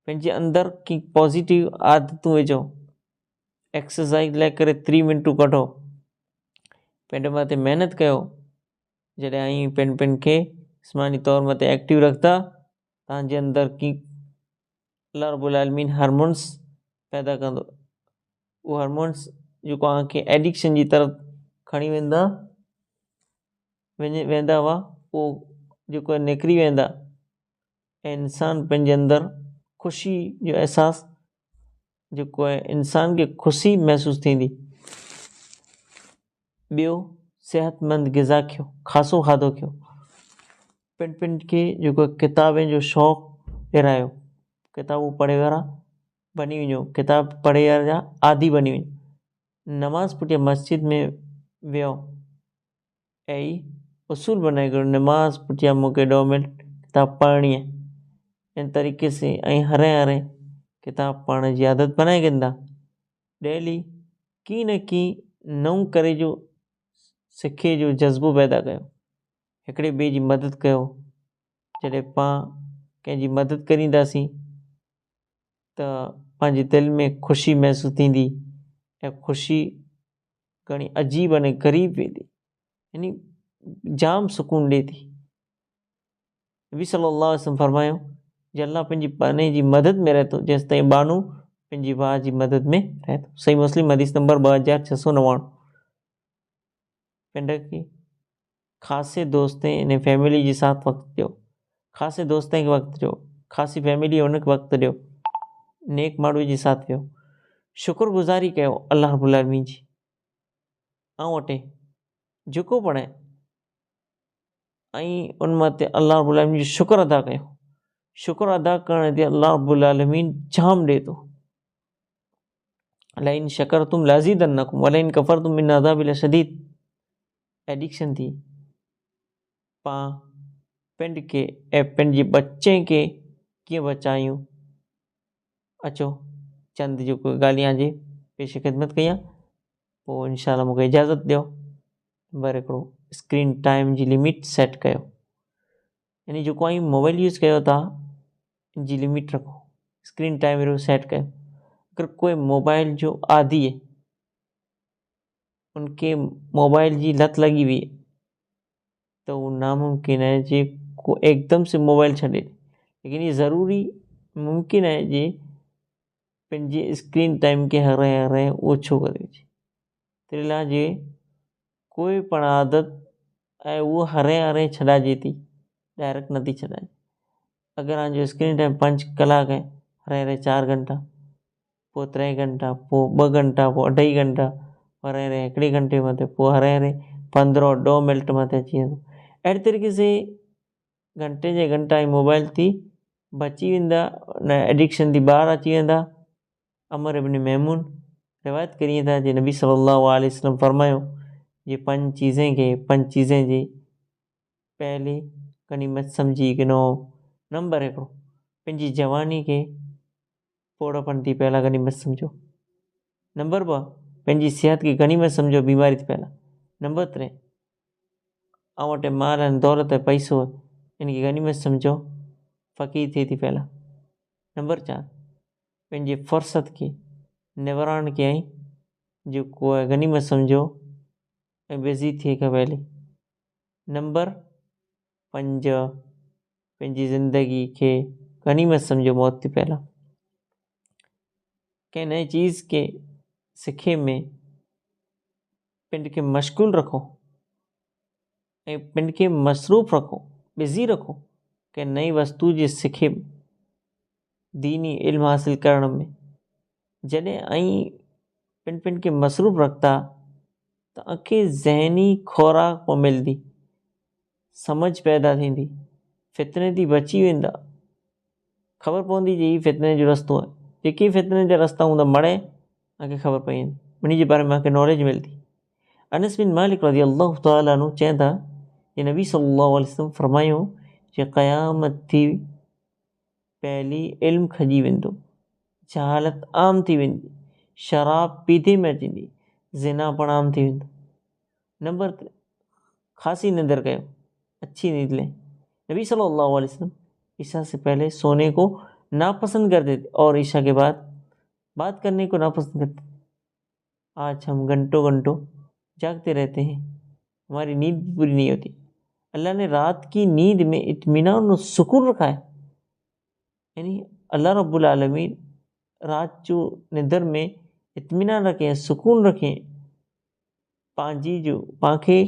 Speaker 1: पंहिंजे अंदरि की पॉज़िटिव आदतूं विझो। एक्सरसाइज लाइ करे 3 मिंटूं कढो। पंहिंजे मथे महिनत कयो। जॾहिं आई पिन खे जिस्मानी तौर मथे एक्टिव रखंदा तव्हांजे अंदरि की अल्लाह रब्बुल आलमीन हार्मोन्स पैदा कंदो। उहे हार्मोन्स जेको तव्हांखे एडिक्शन जी तरफ़ खणी वेंदा हुआ उहो जेको निकिरी वेंदा ऐं इंसान पंहिंजे अंदरि ख़ुशी जो अहसासु जेको आहे इंसान खे ख़ुशी महसूसु थींदी। ॿियो सेहतमंद ग़िज़ा खियो, ख़ासो खाधो खियो। पिन खे जेको किताबनि जो शौक़ु ॾिरायो। किताबूं पढ़े वारा बनी वञो, किताब पढ़े जा आदि बनी वञो। नमाज़ पुठियां मस्जिद में वियो ऐं उसूल बनाए करो नमाज़ पुठियां मूंखे 2 मिंट किताब पढ़णी आहे। इन तरीक़े से ऐं हरे किताब पढ़ण जी आदत बनाए कंदा। डेली की न की नऊं करे जो सिखे जो जज़्बो पैदा कयो। हिकिड़े ॿिए जी मदद कयो। जॾहिं पाण कंहिंजी मदद करींदासीं त पंहिंजे दिलि में ख़ुशी महसूसु थींदी ऐं ख़ुशी घणी अजीब अने ग़रीब वेंदी, यानी जाम सुकून ॾिए थी। नबी सल्लल्लाहु अलैहि वसल्लम फरमायो जे अल्लाह पंहिंजी पाने जी मदद में रहे थो जेसि ताईं बानू पंहिंजी भाउ जी मदद में रहे थो। सही मुस्लिम हदीस नंबर 2699। पिंड खे ख़ासे दोस्तें ऐं फैमिली जे साथ वक़्तु ॾियो। ख़ासे दोस्तनि खे वक़्तु ॾियो, ख़ासी फैमिली हुनखे वक़्तु ॾियो, नेक माण्हू जे साथ वियो। शुक्रगुज़ारी कयो अल्लाह रब्बुल आलमीन जी। ऐं वटि जेको पण आहे ऐं उन मथे अल्लाह रब्बुल आलमीन जो शुक्र अदा कयो। शुक्र अदा करण ते अल्लाह रब्बुल आलमीन जाम ॾिए थो। लइन शकरतुम लज़ीदन्नकुम वलइन कफरतुम मिन अज़ाबि लशदीद। एडिक्शन थी पाण पिंड खे ऐं पंहिंजे बच्चे खे कीअं बचायूं। अचो चंद जेको ॻाल्हियां जे पेश ख़िदमत कयां पोइ इंशाअल्लाह मूंखे इजाज़त ॾियो। नंबर हिकिड़ो स्क्रीन टाइम जी लिमिट सेट कयो, यानी जेको आई मोबाइल यूज़ कयो था इन जी लिमिट रखो। स्क्रीन टाइम एरो सेट कयो। अगर कोई मोबाइल जो आदी है उनके मोबाइल जी लत लगी हुई तो वो नामुमकिन है जे को एकदम से मोबाइल छॾे, लेकिन ये ज़रूरी मुमकिन है जे पंहिंजे स्क्रीन टाइम खे हरे ओछो करे विझे। तेरे लाइ जे कोई पण आदत ऐं उहो हरे छॾाइजे थी, डायरेक्ट नथी छॾाइजे। अगर तव्हांजो स्क्रीन टाइम 5 कलाक है, हरे 4 घंटा, पोइ 3 घंटा, पोइ 2 घंटा, पोइ 2.5 घंटा, हरे 1 घंटे मथे, पोइ हरे 15 2 मिनट मथे अची वेंदो। अहिड़े तरीक़े से घंटे जे घंटा ई मोबाइल थी बची वेंदा, न एडिक्शन थी ॿाहिरि अची वेंदा। अमर इब्न मैमून रिवायत करिए था जे नबी सल्लल्लाहु अलैहि वसल्लम फरमायो ये 5 चीज़ें जी पहले गनीमत समझी गिनो। नंबर 1 पंहिंजी जवानी खे पोड़पन थी पहला गनीमत समझो। नंबर 2 पंहिंजी सिहत खे गनीमत समझो, बीमारी थी पहला। नंबर 3 ऐं वटि माल ऐं दौलत पैसो इनखे गनीमत समझो, फ़क़ीर थिए थी पहला। नंबर 4 पंहिंजे फ़ुर्सत खे निवराण खे ऐं जेको आहे गनीमत समझो ऐं बिज़ी थिए खां पहले। नंबर 5 पंहिंजी ज़िंदगी खे गनीमत समझो, मौत थी पहला। कंहिं नई चीज़ के सिखे में पिंड खे मशगूल रखो ऐं पिंड खे मसरूफ़ रखो, बिज़ी रखो कंहिं नई वस्तु जे सिखे। दीनी इल्म हासिल करण में जॾहिं ऐं पिन खे मसरूफ़ रखंदा त अखे ज़हनी खुराक मिलंदी, समझ पैदा थींदी, फितने थी बची वेंदा, ख़बर पवंदी जे हीउ फितने जो रस्तो आहे। जेके फितने जा रस्ता हूंदा मड़े अखे ख़बर पई वेंदी, उन जे बारे में अखे नॉलेज मिलंदी। अनस बिन मालिक रज़ी अल्लाह तआला अन्हु चवनि था कि नबी सल्लल्लाहु अलैहि वसल्लम फरमायो कि क़यामत थी पहली इल्म खजी वेंदो, जहालत आम थी वेंदी, शराब पीते में अची, ज़िना पण आम थी वेंदो। नंबर 3, खासी निंदर कयो, अच्छी नींद लें। नबी सल्लल्लाहु अलैहि वसल्लम ईशा से पहले सोने को नापसंद करते थे और ईशा के बाद बात करने को नापसंद करते थे। आज हम घंटों घंटों जागते रहते हैं, हमारी नींद पूरी नहीं होती। अल्लाह ने रात की नींद में इत्मीनान और सुकून रखा है, यानी अल्लाह रब्बुल आलमीन रात जो निंदर में इत्मीनान रखें, सुकून रखें। पंहिंजी जो पांखे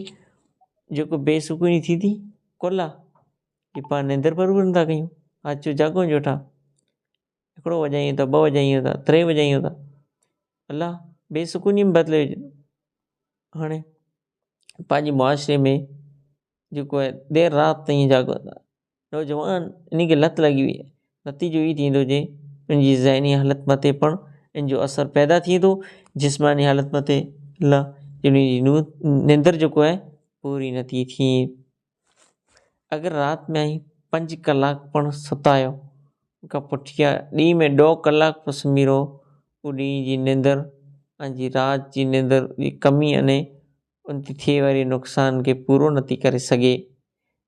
Speaker 1: जेको बेसुकूनी थी थी कोला कि पाण निंदर पर बि नथा कयूं, आज जो जागो जोठा 1 वॼायूं था, 2 वॼायूं था, 3 वॼायूं था, अल्लाह बेसुकूनी में बदिले विझे। हाणे पंहिंजे मुआशरे में जेको आहे देर राति ताईं जागो था नौजवान, इन खे लत लॻी वई आहे। नतीजो ई थींदो जे पंहिंजी ज़हनी हालत मथे पण इन जो असरु पैदा थी थो, जिस्मानी हालत मथे निंदर जेको आहे पूरी नथी थिए। अगर राति में 5 कलाक पण सुता आहियो, खां पुठियां ॾींहं में 2 कलाक बि सुम्ही रहो, उहो ॾींहं जी निंदर पंहिंजी राति जी निंदर जी कमी अने उन ते थिए वारे नुक़सान खे पूरो नथी करे सघे।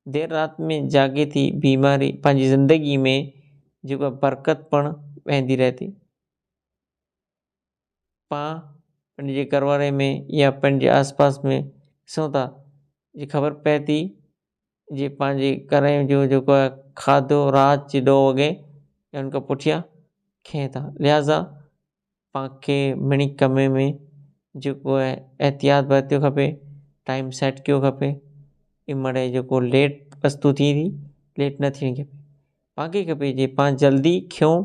Speaker 1: देर राति में जागे थी बीमारी पंहिंजी ज़िंदगी में जेको बरकत पण वेंदी रहे थी। पाण पंहिंजे घरवारे में या पंहिंजे आसपास में ॾिसूं था जी ख़बर पए थी जे पंहिंजे घर जो जेको आहे खाधो राति जे 2 वॻे या उन खां पुठियां खे था, लिहाज़ा पाणखे मिणी कमे में जेको आहे एहतियात बरतियो खपे, टाइम सेट कयो खपे। इमड़े जेको लेट वस्तु थी थी लेट न थियणी खपे। पाणखे खपे जे पाण जल्दी खियूं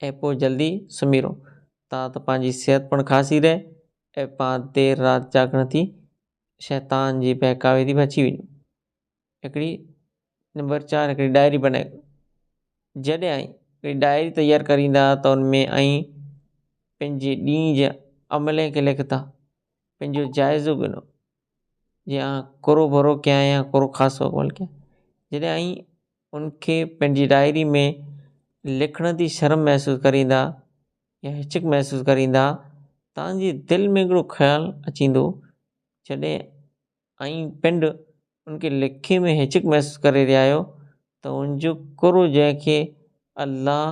Speaker 1: ऐं पोइ जल्दी सुम्ही रहो, त पंहिंजी सिहत पण ख़ासी रहे ऐं पाण देर राति जागण थी शैतान जी बहकावे थी बची वञूं। हिकिड़ी नंबर 4 हिकिड़ी डायरी बनाए, जॾहिं हिकिड़ी डायरी तयारु करींदा त उन में पंहिंजे ॾींहं जे अमले खे लिखंदा, पंहिंजो जाइज़ो गिनो जे कोरो भरो कयां या कोरो ख़ासो अमल कयां। जॾहिं उनखे पंहिंजी डायरी में लिखण जी शर्म महसूसु करींदा या हिचक महसूसु करींदा, तव्हांजी दिलि में हिकिड़ो ख़्यालु अचींदो जॾहिं पिंड उनखे लिखे में हिचक महसूसु करे रहिया आहियो त उनजो कुरो जंहिंखे अल्लाह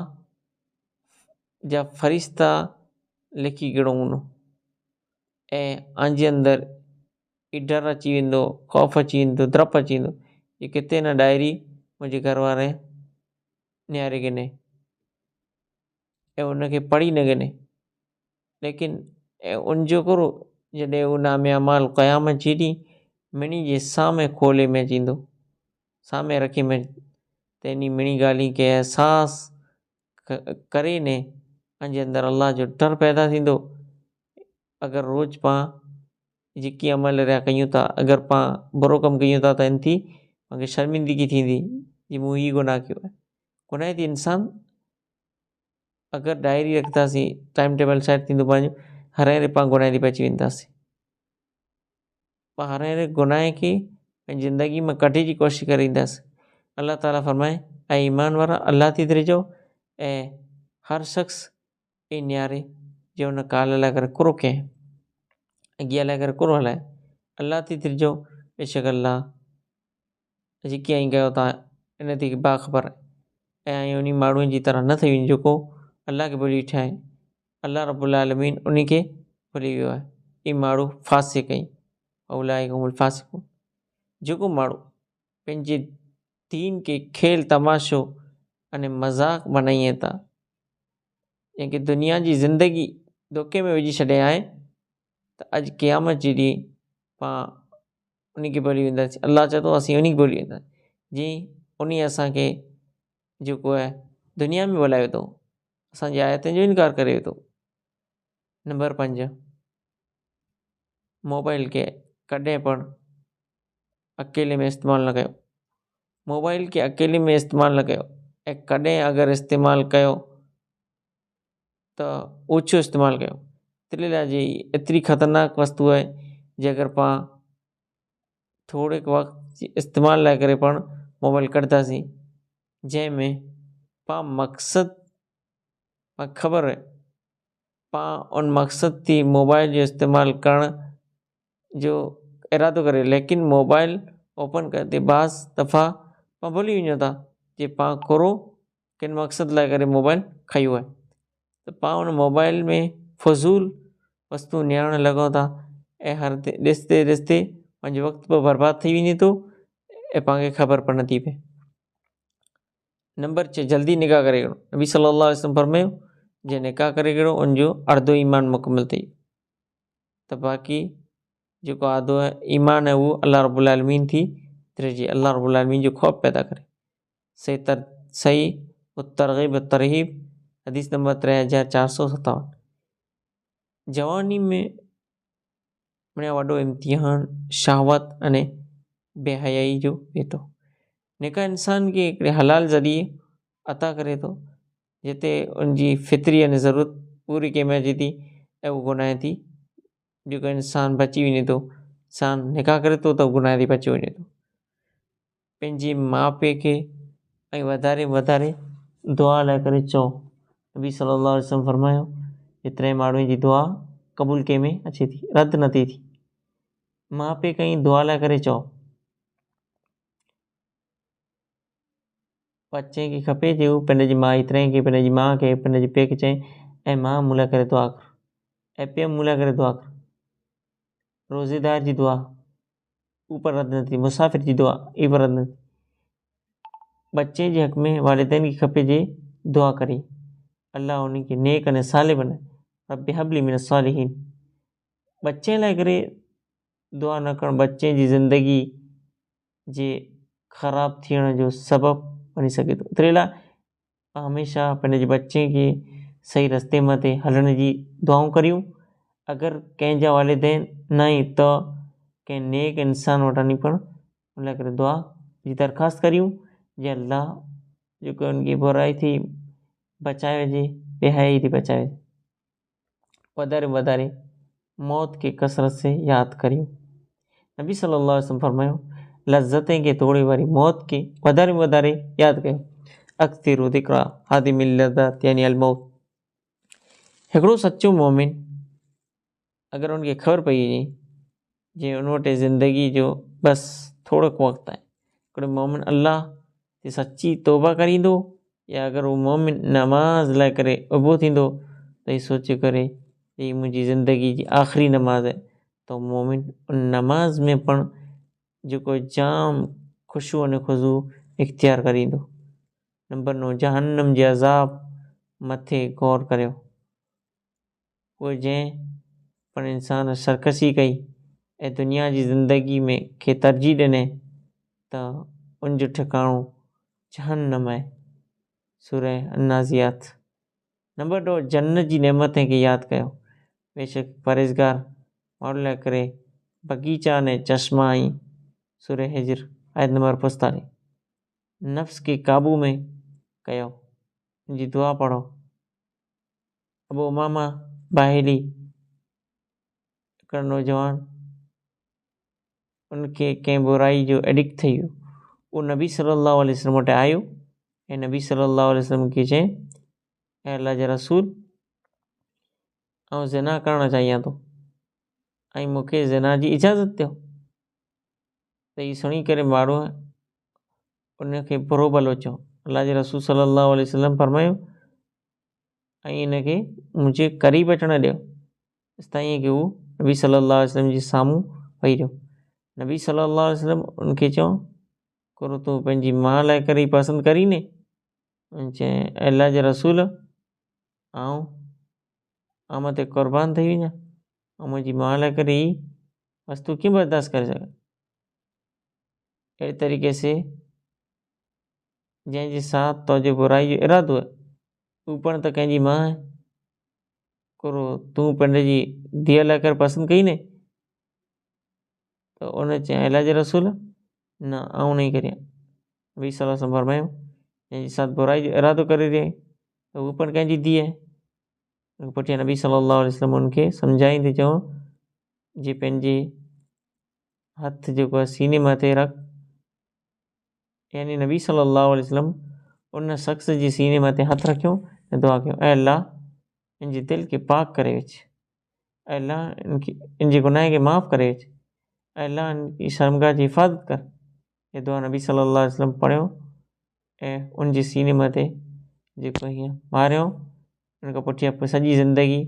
Speaker 1: जा फ़रिश्ता लिखी गिणो हूंदो ऐं पंहिंजे अंदरि डर अची वेंदो, ख़ौफ़ अची वेंदो, डपु अची वेंदो, ये किथे न डायरी मुंहिंजे घर वारे नियारे गिने ऐं उनखे पढ़ी न गिने। लेकिन उनजो कुरो जॾहिं उहो नामे अमाल क़यामत जी ॾींहुं मिणी जे सामे खोले में अचींदो, सामे रखी में त इन मिणी ॻाल्हि खे अहसासु करे ने पंहिंजे अंदरि अल्लाह जो डर पैदा थींदो। अगरि रोज़ु पाण जेकी अमल रहिया कयूं था, अगरि पाण बुरो कमु कयूं था त इन थी पाणखे शर्मिंदगी थींदी जी मूं हीउ गुनाह कयो आहे। गुनाह थी इंसान अगरि डायरी रखंदासीं, टाइम टेबल सेट थींदो पंहिंजो, हर पाण गुनाह ते बची वेंदासीं। पाण हर गुनाह खे पंहिंजी ज़िंदगी में कढे जी कोशिशि करींदासीं। अल्लाह ताला फरमाए ऐं ईमान वारा अल्लाह थी डिरिजो ऐं हर शख़्स ई नियारे जो हुन काल लाइ करे कुरो कंहिं अॻियां लाइ करे कुरो हलाए। अल्लाह थी डिरिजो, बेशक अल्लाह जेकी कयो था इन ते बाख़बर ऐं उन माण्हूअ जी तरह न थी वञे जेको अल्लाह खे भुली ठाहे। अल्लाह रब्बुल आलमीन उन खे भुली वियो आहे। ई माण्हू फासिक कई औलाइकुमुल फासिकून। जेको माण्हू पंहिंजे दीन खे खेल तमाशो अने मज़ाक बनाईअ था, जंहिंखे दुनिया जी ज़िंदगी धोखे में विझी छॾिया आहे, त अॼु क़यामत जे ॾींहुं पाण उन खे भुली वेंदासीं। अल्लाह चए थो असीं उन खे भुली वेंदासीं, जीअं उन असांखे जेको आहे दुनिया में भुलाए थो, असांजी आयतुनि जो इनकार करे थो। नंबर 5, मोबाइल खे कॾहिं पण अकेले में इस्तेमालु न कयो। मोबाइल खे अकेले में इस्तेमालु न कयो, ऐं कॾहिं अगरि इस्तेमालु कयो त ओछो इस्तेमालु कयो। त्रिला जी एतिरी ख़तरनाक वस्तु आहे जे अगरि पाण थोरे वक़्तु इस्तेमालु लाइ करे पाण मोबाइल कढंदासीं, जंहिंमें पाण मक़सदु पाण ख़बर आहे पाण उन मक़सद थी मोबाइल जो इस्तेमालु करण जो इरादो करे, लेकिन मोबाइल ओपन करते बाज़ दफ़ा पाण भुली वञूं था जे पाण कोरो किन मक़सद लाइ करे मोबाइल खयो आहे। त पाण उन मोबाइल में फज़ूल वस्तु निहारण लॻूं था ऐं हर ॾिसते ॾिसते पंहिंजो वक़्तु बि बर्बादु थी वञे थो ऐं पाण खे ख़बर पण नथी पए। नंबर 6, जल्दी निकाह करे वठो। नबी सल्लल्लाहु अलैहि वसल्लम फरमायो जे निकाह करे वठो उनजो अर्धो ईमान मुकमल थी। त बाक़ी जेको आधो ईमान है वो अल्लाह रब्बुल आलमीन थी तिरजे, अल्लाह रब्बुल आलमीन जो ख़ौफ़ पैदा करे। सही तरग़ीब तरहीब हदीस नंबर 3457। जवानी में बड़ा वॾो इम्तिहान शहवत अने बेहयाई जो वेठो। निकाह इंसान के हिकिड़े हलाल ज़रिए अता करे थो जिते उनजी फितरी अने ज़रूरत पूरी कई अचे थी ऐं उहो गुनाह थी जेको इंसान बची वञे थो। इंसान निकाह करे थो त गुनाह थी बची वञे थो। पंहिंजे माउ पीउ खे ऐं वधारे वधारे दुआ लाइ करे चओ। नबी सल्लल्लाहु अलैहि वसल्लम फरमायो जेतिरे माण्हुनि जी दुआ क़बूल कंहिं में अचे थी, रद्द नथी थी। माउ पीउ कई दुआ लाइ करे चओ। बच्चे खे खपे जे हू पंहिंजी माई तरह खे पंहिंजी माउ खे पंहिंजे पीउ खे चए ऐं मां मूं लाइ करे दुआ कर ऐं पीउ मूं लाइ करे दुआ कर। रोज़ेदार जी दुआ उहा पर रद्द न थी, मुसाफ़िर जी दुआ इहा पर रद्द न थी। बच्चे जे हक़ में वालिदैन खे खपे जे दुआ करे अल्लाह उनखे नेक अने साले बनाए, रब्बि हबली मिन सालिहीन। बच्चे लाइ करे दुआ न करणु बच्चे जी ज़िंदगी जे ख़राब थियण जो सबबु बणी सघे थो। त्रेला हमेशह पंहिंजे बच्चे खे सही रस्ते मथे हलण जी दुआऊं करियूं। अगरि कंहिंजा वालिदैन न आहे त कंहिं नेक इंसान वटि वञी पण उन लाइ करे दुआ जी दरख़्वास्त करियूं जे अल्लाह जेको उनकी बुराई थी बचाए वञे, बेहयाई थी बचाए वञे। वधारे वधारे मौत के कसरत से यादि करियूं। नबी सल्लल्लाहु अलैहि वसल्लम फरमायो लज़्ज़तें के तोड़े वारी मौत के वधारे वधारे यादि कयो। अक्सिरु ज़िक्रा हादिमिल लज़्ज़ात यानी अल मौत। हिकिड़ो सच्चो मोमिन अगरि उनखे ख़बर पई वञे जे उन वटि ज़िंदगी जो बसि थोरो वक़्तु आहे, हिकिड़ो मोमिन अल्लाह ते सची तौबा करींदो या अगरि उहो मोमिन नमाज़ लाइ करे उभो थींदो त ही सोचे करे ही मुंहिंजी ज़िंदगी जी आख़िरी नमाज़ आहे त मोमिन उन नमाज़ में पण जेको जाम ख़ुशू अने ख़ुज़ू इख़्तियार करींदो। नंबर 9, जहन्नम जे अज़ाब मथे गौर करियो। उहे जंहिं पण इंसान सरकशी कई ऐं दुनिया जी ज़िंदगी में खे तरजीह ॾिने त उनजो ठिकाणो जहन्नम आहे। सूरह अन्नाज़ियात। नंबर 2, जन्नत जी नेमतें खे यादि कयो। बेशक परहेज़गार माण्हुनि लाइ करे बगीचा अने चश्मा आई। सूरह हिज्र आयत नंबर 45। नफ्स के काबू में कयो, उनजी दुआ पढ़ो। अबू उमामा बाहिली हिकिड़ा नौजवान उनखे कंहिं बुराई जो एडिक्ट थी वियो। उहो नबी सल्लल्लाहु अलैहि वसल्लम वटि आयो ऐं नबी सल्लल्लाहु अलैहि वसल्लम खे चई ऐं अल्लाह जे रसूल आउं ज़िना करणु चाहियां थो ऐं मूंखे ज़िना जी इजाज़त ॾियो। त हीउ सुणी करे माण्हू उनखे बुरो भलो चयो। अल्लाह जे रसूल सल्लल्लाहु अलैहि वसल्लम फरमायो ऐं इनखे मुंहिंजे क़रीब अचणु ॾियो। तेसिताईं की हू नबी सल्लल्लाहु अलैहि वसल्लम जे साम्हूं वेही रहियो। नबी सल्लल्लाहु अलैहि वसल्लम उनखे चयो कोरो तूं पंहिंजी माउ लाइ करे पसंदि करीने? चई अल्लाह जे रसूल आउं मथे क़ुर्बान थी वञा ऐं मुंहिंजी माउ लाइ करे ही वस्तु कीअं बर्दाश्त करे सघां। अहिड़े तरीक़े से जंहिंजे साथ तुंहिंजे बुराई जो इरादो आहे तूं पण त कंहिंजी मां आहे। कोरो तूं पंहिंजी धीअ लाइ करे पसंदि कई न, त उन चयाईं अलाह जे रसूल न आउं नहीं करियां। नबी सल्लल्लाहु अलैहि वसल्लम फरमायो जंहिंजे साथ बुराई जो इरादो करे रही त उहो पण कंहिंजी धीअ आहे। पुठियां नबी सल्लल्लाहु अलैहि वसल्लम उनखे सम्झाईंदे चयो जे पंहिंजे हथ जेको आहे सीने मथे रख, यानी नबी सल्लल्लाहु अलैहि वसल्लम उन शख़्स जे सीने मथे हथ रखियो ऐं दुआ कयो ऐं अल्लाह इनजे दिलि खे पाक करे विझ, ऐं अल्लाह इनजे गुनाह खे माफ़ करे विझ, ऐं अल्लाह इनकी शर्मगाह जी हिफ़ाज़त कर। ये दुआ नबी सल्लल्लाहु अलैहि वसल्लम पढ़ियो ऐं उनजे सीने मथे जेको हीअं मारियो। उन खां पुठियां सॼी ज़िंदगी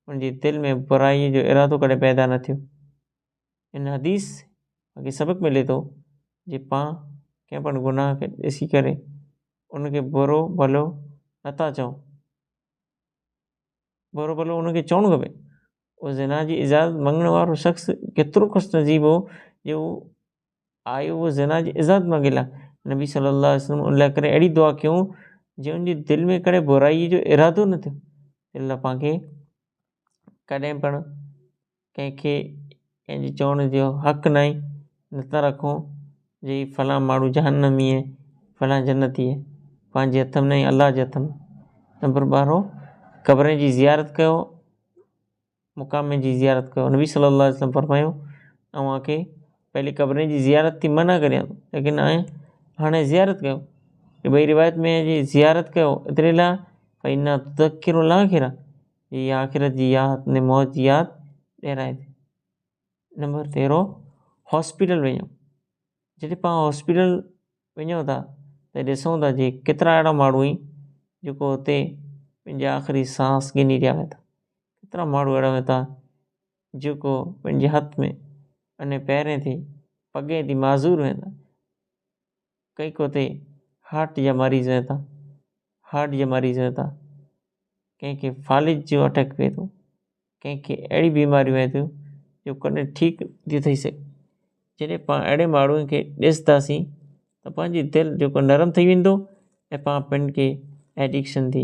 Speaker 1: उनजे दिलि में बुराई जो इरादो कॾहिं पैदा न थियो। इन हदीस खे सबक़ मिले थो जे पाण कंहिं पण गुनाह खे ॾिसी करे उनखे बुरो भलो नथा चऊं, बुरो भलो उनखे चवणु खपे। उहो ज़िना जी इजाज़त मंगण वारो शख़्स केतिरो ख़ुशि नसीब हो जो आयो उहो ज़िना जी इजाज़त मांगे लाइ। नबी सल्लल्लाहु अलैहि वसल्लम उन लाइ करे अहिड़ी दुआ कयूं जे उनजे दिलि में कॾहिं बुराई जो इरादो न थियो। अल्लाह पाणखे कॾहिं पण कंहिंखे कंहिंजे चवण जो हक़ न आहे, नथा रखूं जे फलां माण्हू जहन्नमी आहे, फलां जन्नती आहे, पंहिंजे हथ में न आहे अल्लाह जे हथ में। नंबर 12 क़बरनि जी ज़ियारत कयो, मुक़ाम जी ज़ियारत कयो। नबी सल्लल्लाहु अलैहि वसल्लम फरमायो अव्हांखे पहले क़बरनि जी ज़ियारत थी मना करियां थो, लेकिन हाणे ज़ियारत कयो। ॿई रिवायत में जी ज़ियारत कयो एतिरे लाइ फ़इन्नहा तुज़क्किरुल आख़िरा, ये आख़िरत जी याद ने मौत जी याद ॾियाराए थी। नंबर 13 हॉस्पिटल वञो। जॾहिं पाण हॉस्पिटल वञूं था त ॾिसूं था जे केतिरा अहिड़ा माण्हू आहिनि जेको हुते पंहिंजे आख़िरी सांस गिनी रहिया वेठा। केतिरा माण्हू अहिड़ा वेठा जेको पंहिंजे हथ में अने पेरें ते पॻे ते माज़ूर वेंदा। कई को ते हार्ट जा मरीज़ वेठा, हार्ट जा मरीज़ वेठा, कंहिंखे फालिज जो अटैक थिए थो, कंहिंखे अहिड़ी बीमारियूं वेठियूं थियूं जो कॾहिं ठीकु थी थी सघे। जॾहिं पाण अहिड़े माण्हुनि खे ॾिसंदासीं त पंहिंजी दिलि जेको नरम थी वेंदो ऐं पाण पिण खे एडिक्शन थी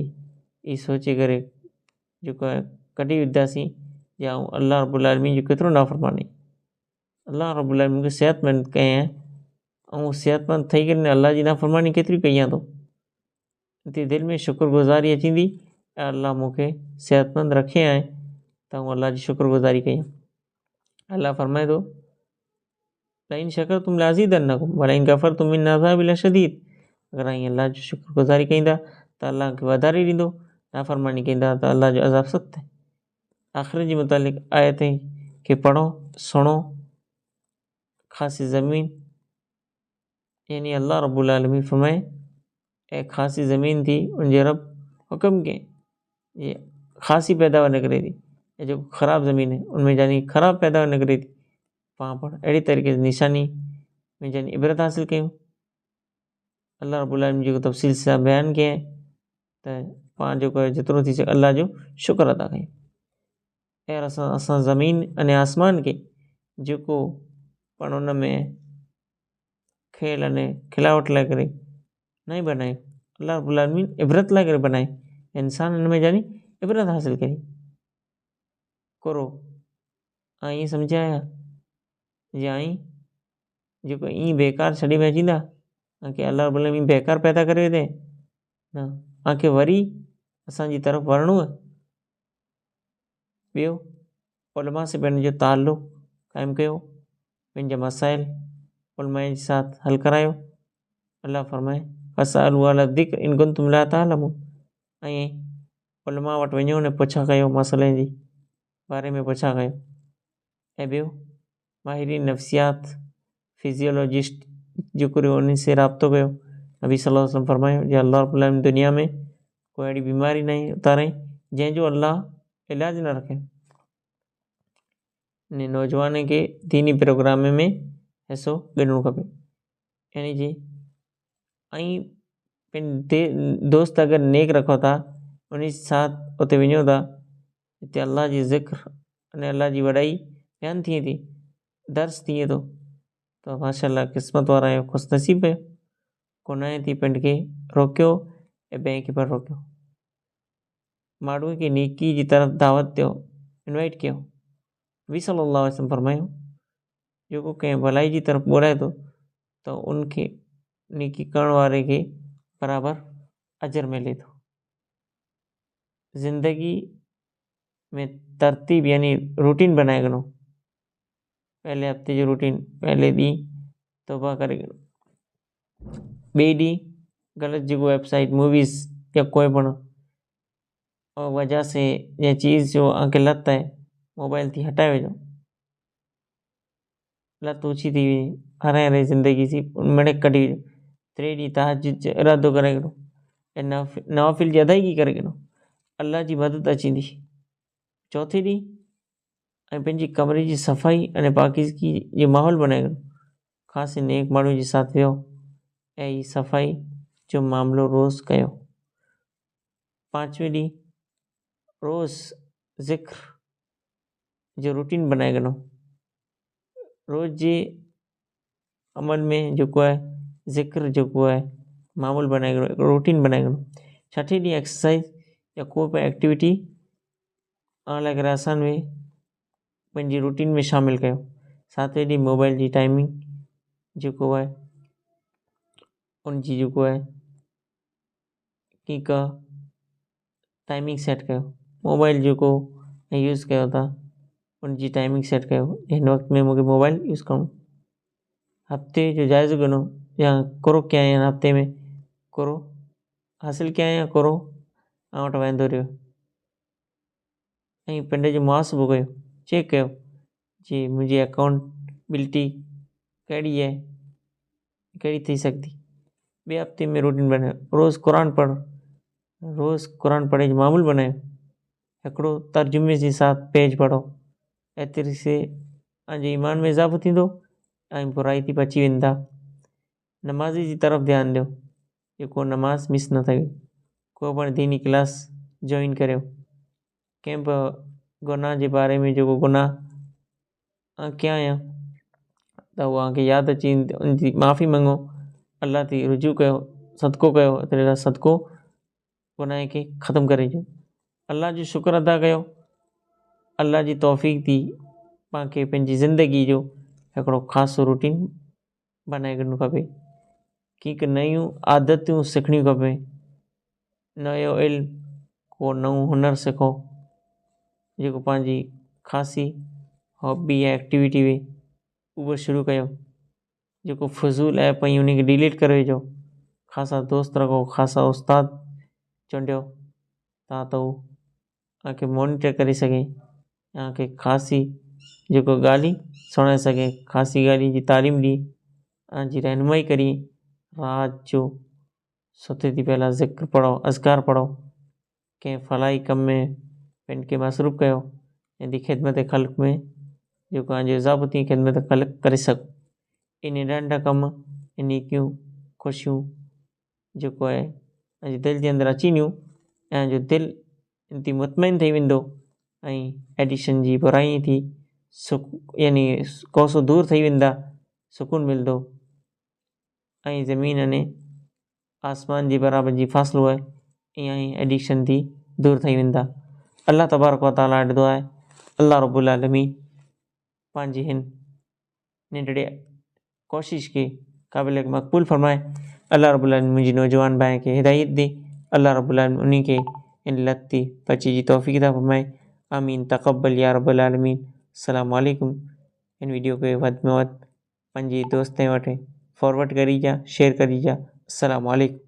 Speaker 1: ई सोचे करे जेको आहे कढी विझंदासीं या अल्लाह रब्बुल आलमीन जो केतिरो नाफ़रमानी। अल्लाह रब्बुल आलमीन मूंखे सेहतमंद कयईं ऐं सेहतमंद ठही करे अल्लाह जी नाफ़रमानी केतिरी कई आहे तो हिते दिलि में शुक्रगुज़ारी अचींदी ऐं अल्लाह मूंखे सेहतमंद रखे आहे त आउं अल्लाह जी शुक्रगुज़ारी कयां। अल्लाह फरमाए थो लइन शकरतुम लअज़ीदन्नकुम वलइन कफ़रतुम इन्न अज़ाबी लशदीद। अगर आई अल्लाह जो शुक्रगुज़ारी कईंदा त अल्लाह खे वधारे ॾींदो, नाफ़रमानी कईंदा त अल्लाह जो अज़ाब सख़्तु आहे। आख़िरत जे मुतालिक़ आयतें खे पढ़ो सुनो। ख़ासी ज़मीन यानी अल्लाह रब्बुल आलमीन फरमाए ऐं ख़ासी ज़मीन थी उनजे रब हुक्म के ये ख़ासी पैदावार न करे थी ऐं जो ख़राब ज़मीन है उनमें यानी ख़राब पैदावार न करे थी। पाण पण अहिड़ी तरीक़े निशानी में यानी इबरत हासिल कयूं। अल्लाह रब्बुल आलमीन जेको तफ़सील सां बयानु कयईं त पाण जेको जेतिरो थी सघे अल्लाह जो शुक्र अदा कयूं। ऐं असां ज़मीन अने आसमान खे जेको पण उन में खेल अने खिलावट लाइ करे न बनायो, अल्लाह रब्बुल आलमीन इबरत लाइ करे बनाए इंसान हिन में यानी इबरत हासिल कई। करो ईअं सम्झाया या जेको ईअं बेकार छॾे में अचींदा की अल्लाह रब्बुल आलमीन बेकार पैदा करे दे न आखे वरी असांजी तरफ़ वरणो आहे। ॿियो उलमा से पंहिंजो ताल्लुक़ क़ाइमु कयो, पंहिंजा मसाइल उलमा जे साथ हल करायो। अल्लाह फरमाए फसअलू अहला ज़िक्र इन कुंतुम ला तअलमून। ऐं उलमा वटि वञो ने पुछा कयो मसइले जी बारे में पुछा कयो। ऐं ॿियो माहिरीन नफ़्सियात फिज़ियोलॉजिस्ट जेको उन से राब्तो कयो। नबी सल्लल्लाहु अलैहि वसल्लम फरमायो जे अल्लाह रब्बुल आलमीन दुनिया में कोई अहिड़ी बीमारी न उतारे जंहिंजो अल्लाह इलाज न रखे। ने नौजवान खे दीनी प्रोग्राम में हिसो ॾियणो खपे। यानी जी दोस्त अगर नेक रखो था उन साथ उते वञो था हिते अल्लाह जी ज़िक्र अने अल्लाह जी वॾाई बयानु थिए थी, दर्स थिए थो त माशाअल्लाह क़िस्मत वारा आहियो, ख़ुशि नसीब आहियो। गुनाह थी पिंड के रोकियो ऐं ॿिए खे पर रोकियो। माण्हूअ खे नेकी जी तरफ़ दावत ॾियो, इनवाइट कयो। नबी सल्लल्लाहु अलैहि वसल्लम फरमायो जेको कंहिं भलाई जी तरफ़ ॿोड़ाए थो त उनखे नेकी करण वारे खे बराबरि अजर मिले थो। ज़िंदगी में तरतीब यानी रूटीन बनाए करो। पहले हफ्ते जो रूटीन, पहले ॾींहुं तौबा करे ॿिए ॾींहुं ग़लति जेको वेबसाइट मूवीज़ या कोई पण वजह से या चीज़ जो आंखे लत है मोबाइल थी हटाए वेझो। लत ओછી थी वई हरे हरे ज़िंदगी सी मिड़े कढी वेझो। टे ॾींहुं तहज्जुद जो इरादो करे करो ऐं नवाफिल जी अदायगी करे करो, अल्लाह जी मदद अची वेंदी। चौथे ॾींहुं ऐं पंहिंजी कमरे जी सफ़ाई अने पाकीज़गी जो माहौल बनाए करो। ख़ासि नेक माण्हू जे साथ वियो ऐं ही सफ़ाई जो मामलो रोज़ कयो। पांचवें ॾींहुं रोज़ ज़िक्र जो रूटीन बनाए करो। रोज़ जे अमल में जेको आहे ज़िक्र जेको आहे मामूल बनाए करो, रूटीन बनाए करो। छठे ॾींहुं एक्सरसाइज या कोई बि एक्टिविटी लाइ करे आसान में पंहिंजी रूटीन में शामिल कयो। सातवें ॾींहुं मोबाइल जी टाइमिंग जेको आहे उनजी जेको आहे की टाइमिंग सेट कयो। मोबाइल जेको यूज़ कयो था उनजी टाइमिंग सेट कयो, हिन वक़्त में मूंखे मोबाइल यूज़ करणो। हफ़्ते जो जाइज़ो गिनो या करो क्या आहियां हफ़्ते में करो हासिल क्या आहियां करो आउं वटि वेंदो रहियो। ऐं पिंड जो मुहासिबो कयो, चेक कयो जी मुंहिंजी अकाउंटबिलिटी कहिड़ी आहे, कहिड़ी थी सघंदी। ॿिए हफ़्ते में रूटीन बनायो, रोज़ क़ुरान पढ़े जो मामूल बनायो। हिकिड़ो तर्जुमे जे साथ पेज पढ़ो, एतिरे से तव्हांजे ईमान में इज़ाफ़ो थींदो ऐं बुराई थी बची वेंदा। नमाज़ी जी तरफ़ ध्यानु ॾियो, जेको नमाज़ मिस न थिए। को पण दीनी क्लास जॉइन करियो। कंहिं बि गुनाह जे बारे में जेको गुनाह कया आहियां त उहा तव्हांखे यादि अची वेंदी, उनजी माफ़ी मंगो, अल्लाह ते रुजू कयो, सदको कयो, तेरे सदको गुनाह खे ख़तमु करे ॾियो। अल्लाह जो शुक्र अदा कयो, अल्लाह जी तौफ़ीक़ थी पाणखे पंहिंजी ज़िंदगी जो हिकिड़ो ख़ासि रूटीन बनाए कढणो खपे। की नयूं आदतूं सिखणियूं खपे, नयो इल्म को नओं हुनर सिखो जेको पंहिंजी ख़ासि हॉबी या एक्टिविटी हुई उहो शुरू कयो। जेको फज़ूल ऐप आई उनखे डिलीट करे विझो। ख़ासा दोस्त रखो, ख़ासा उस्ताद चूंडियो ता तो तव्हांखे मॉनिटर करे सघे, तव्हांखे ख़ासि जेको ॻाल्हि सुणाए सघे, ख़ासि ॻाल्हि जी तालीम ॾी, तव्हांजी रहनुमाई करी। राति जो सुते थी पहला ज़िक्र पढ़ो, अज़कार पढ़ो, कंहिं फलाई कम में पिन खे मसरूफ़ कयो, ऐं ख़िदमत ख़ल्क़ में जेको तव्हांजो इज़ाफ़ो थी ख़िदमत ख़ल्क़ करे सघो। इन नंढा कम नेकियूं ख़ुशियूं जेको आहे तव्हांजे दिलि जे अंदरि अची वञूं ऐं जो दिलि इंती मुतमइन थी वेंदो ऐं एडिशन जी बुराई थी यानी कोसो दूर थी वेंदा, सुकून मिलंदो ऐं ज़मीन अने आसमान जी बराबरि जी फ़ासिलो आहे, ईअं ई एडिक्शन थी दूर थी वेंदा। अल्लाह तबारक व तआला वटि दुआ आहे अल्लाह रब्बुल आलमीन पंहिंजी हिन नंढड़े कोशिश के क़ाबिल मक़बूल फरमाए। अल्लाह रब्बुल आलमीन मुंहिंजी नौजवान भाई खे हिदायत ॾे। अल्लाह रब्बुल आलमीन उन्हीं खे इन लत थी बची जी तौफ़ीक़ अता फरमाए। आमीन तक़ब्बल या रब्बल आलमीन। अस्सलामु अलैकुम। इन वीडियो खे वधि में वधि पंहिंजे दोस्तनि वटि फॉरवर्ड करी जा, शेयर करी जा। अस्सलामु अलैकुम।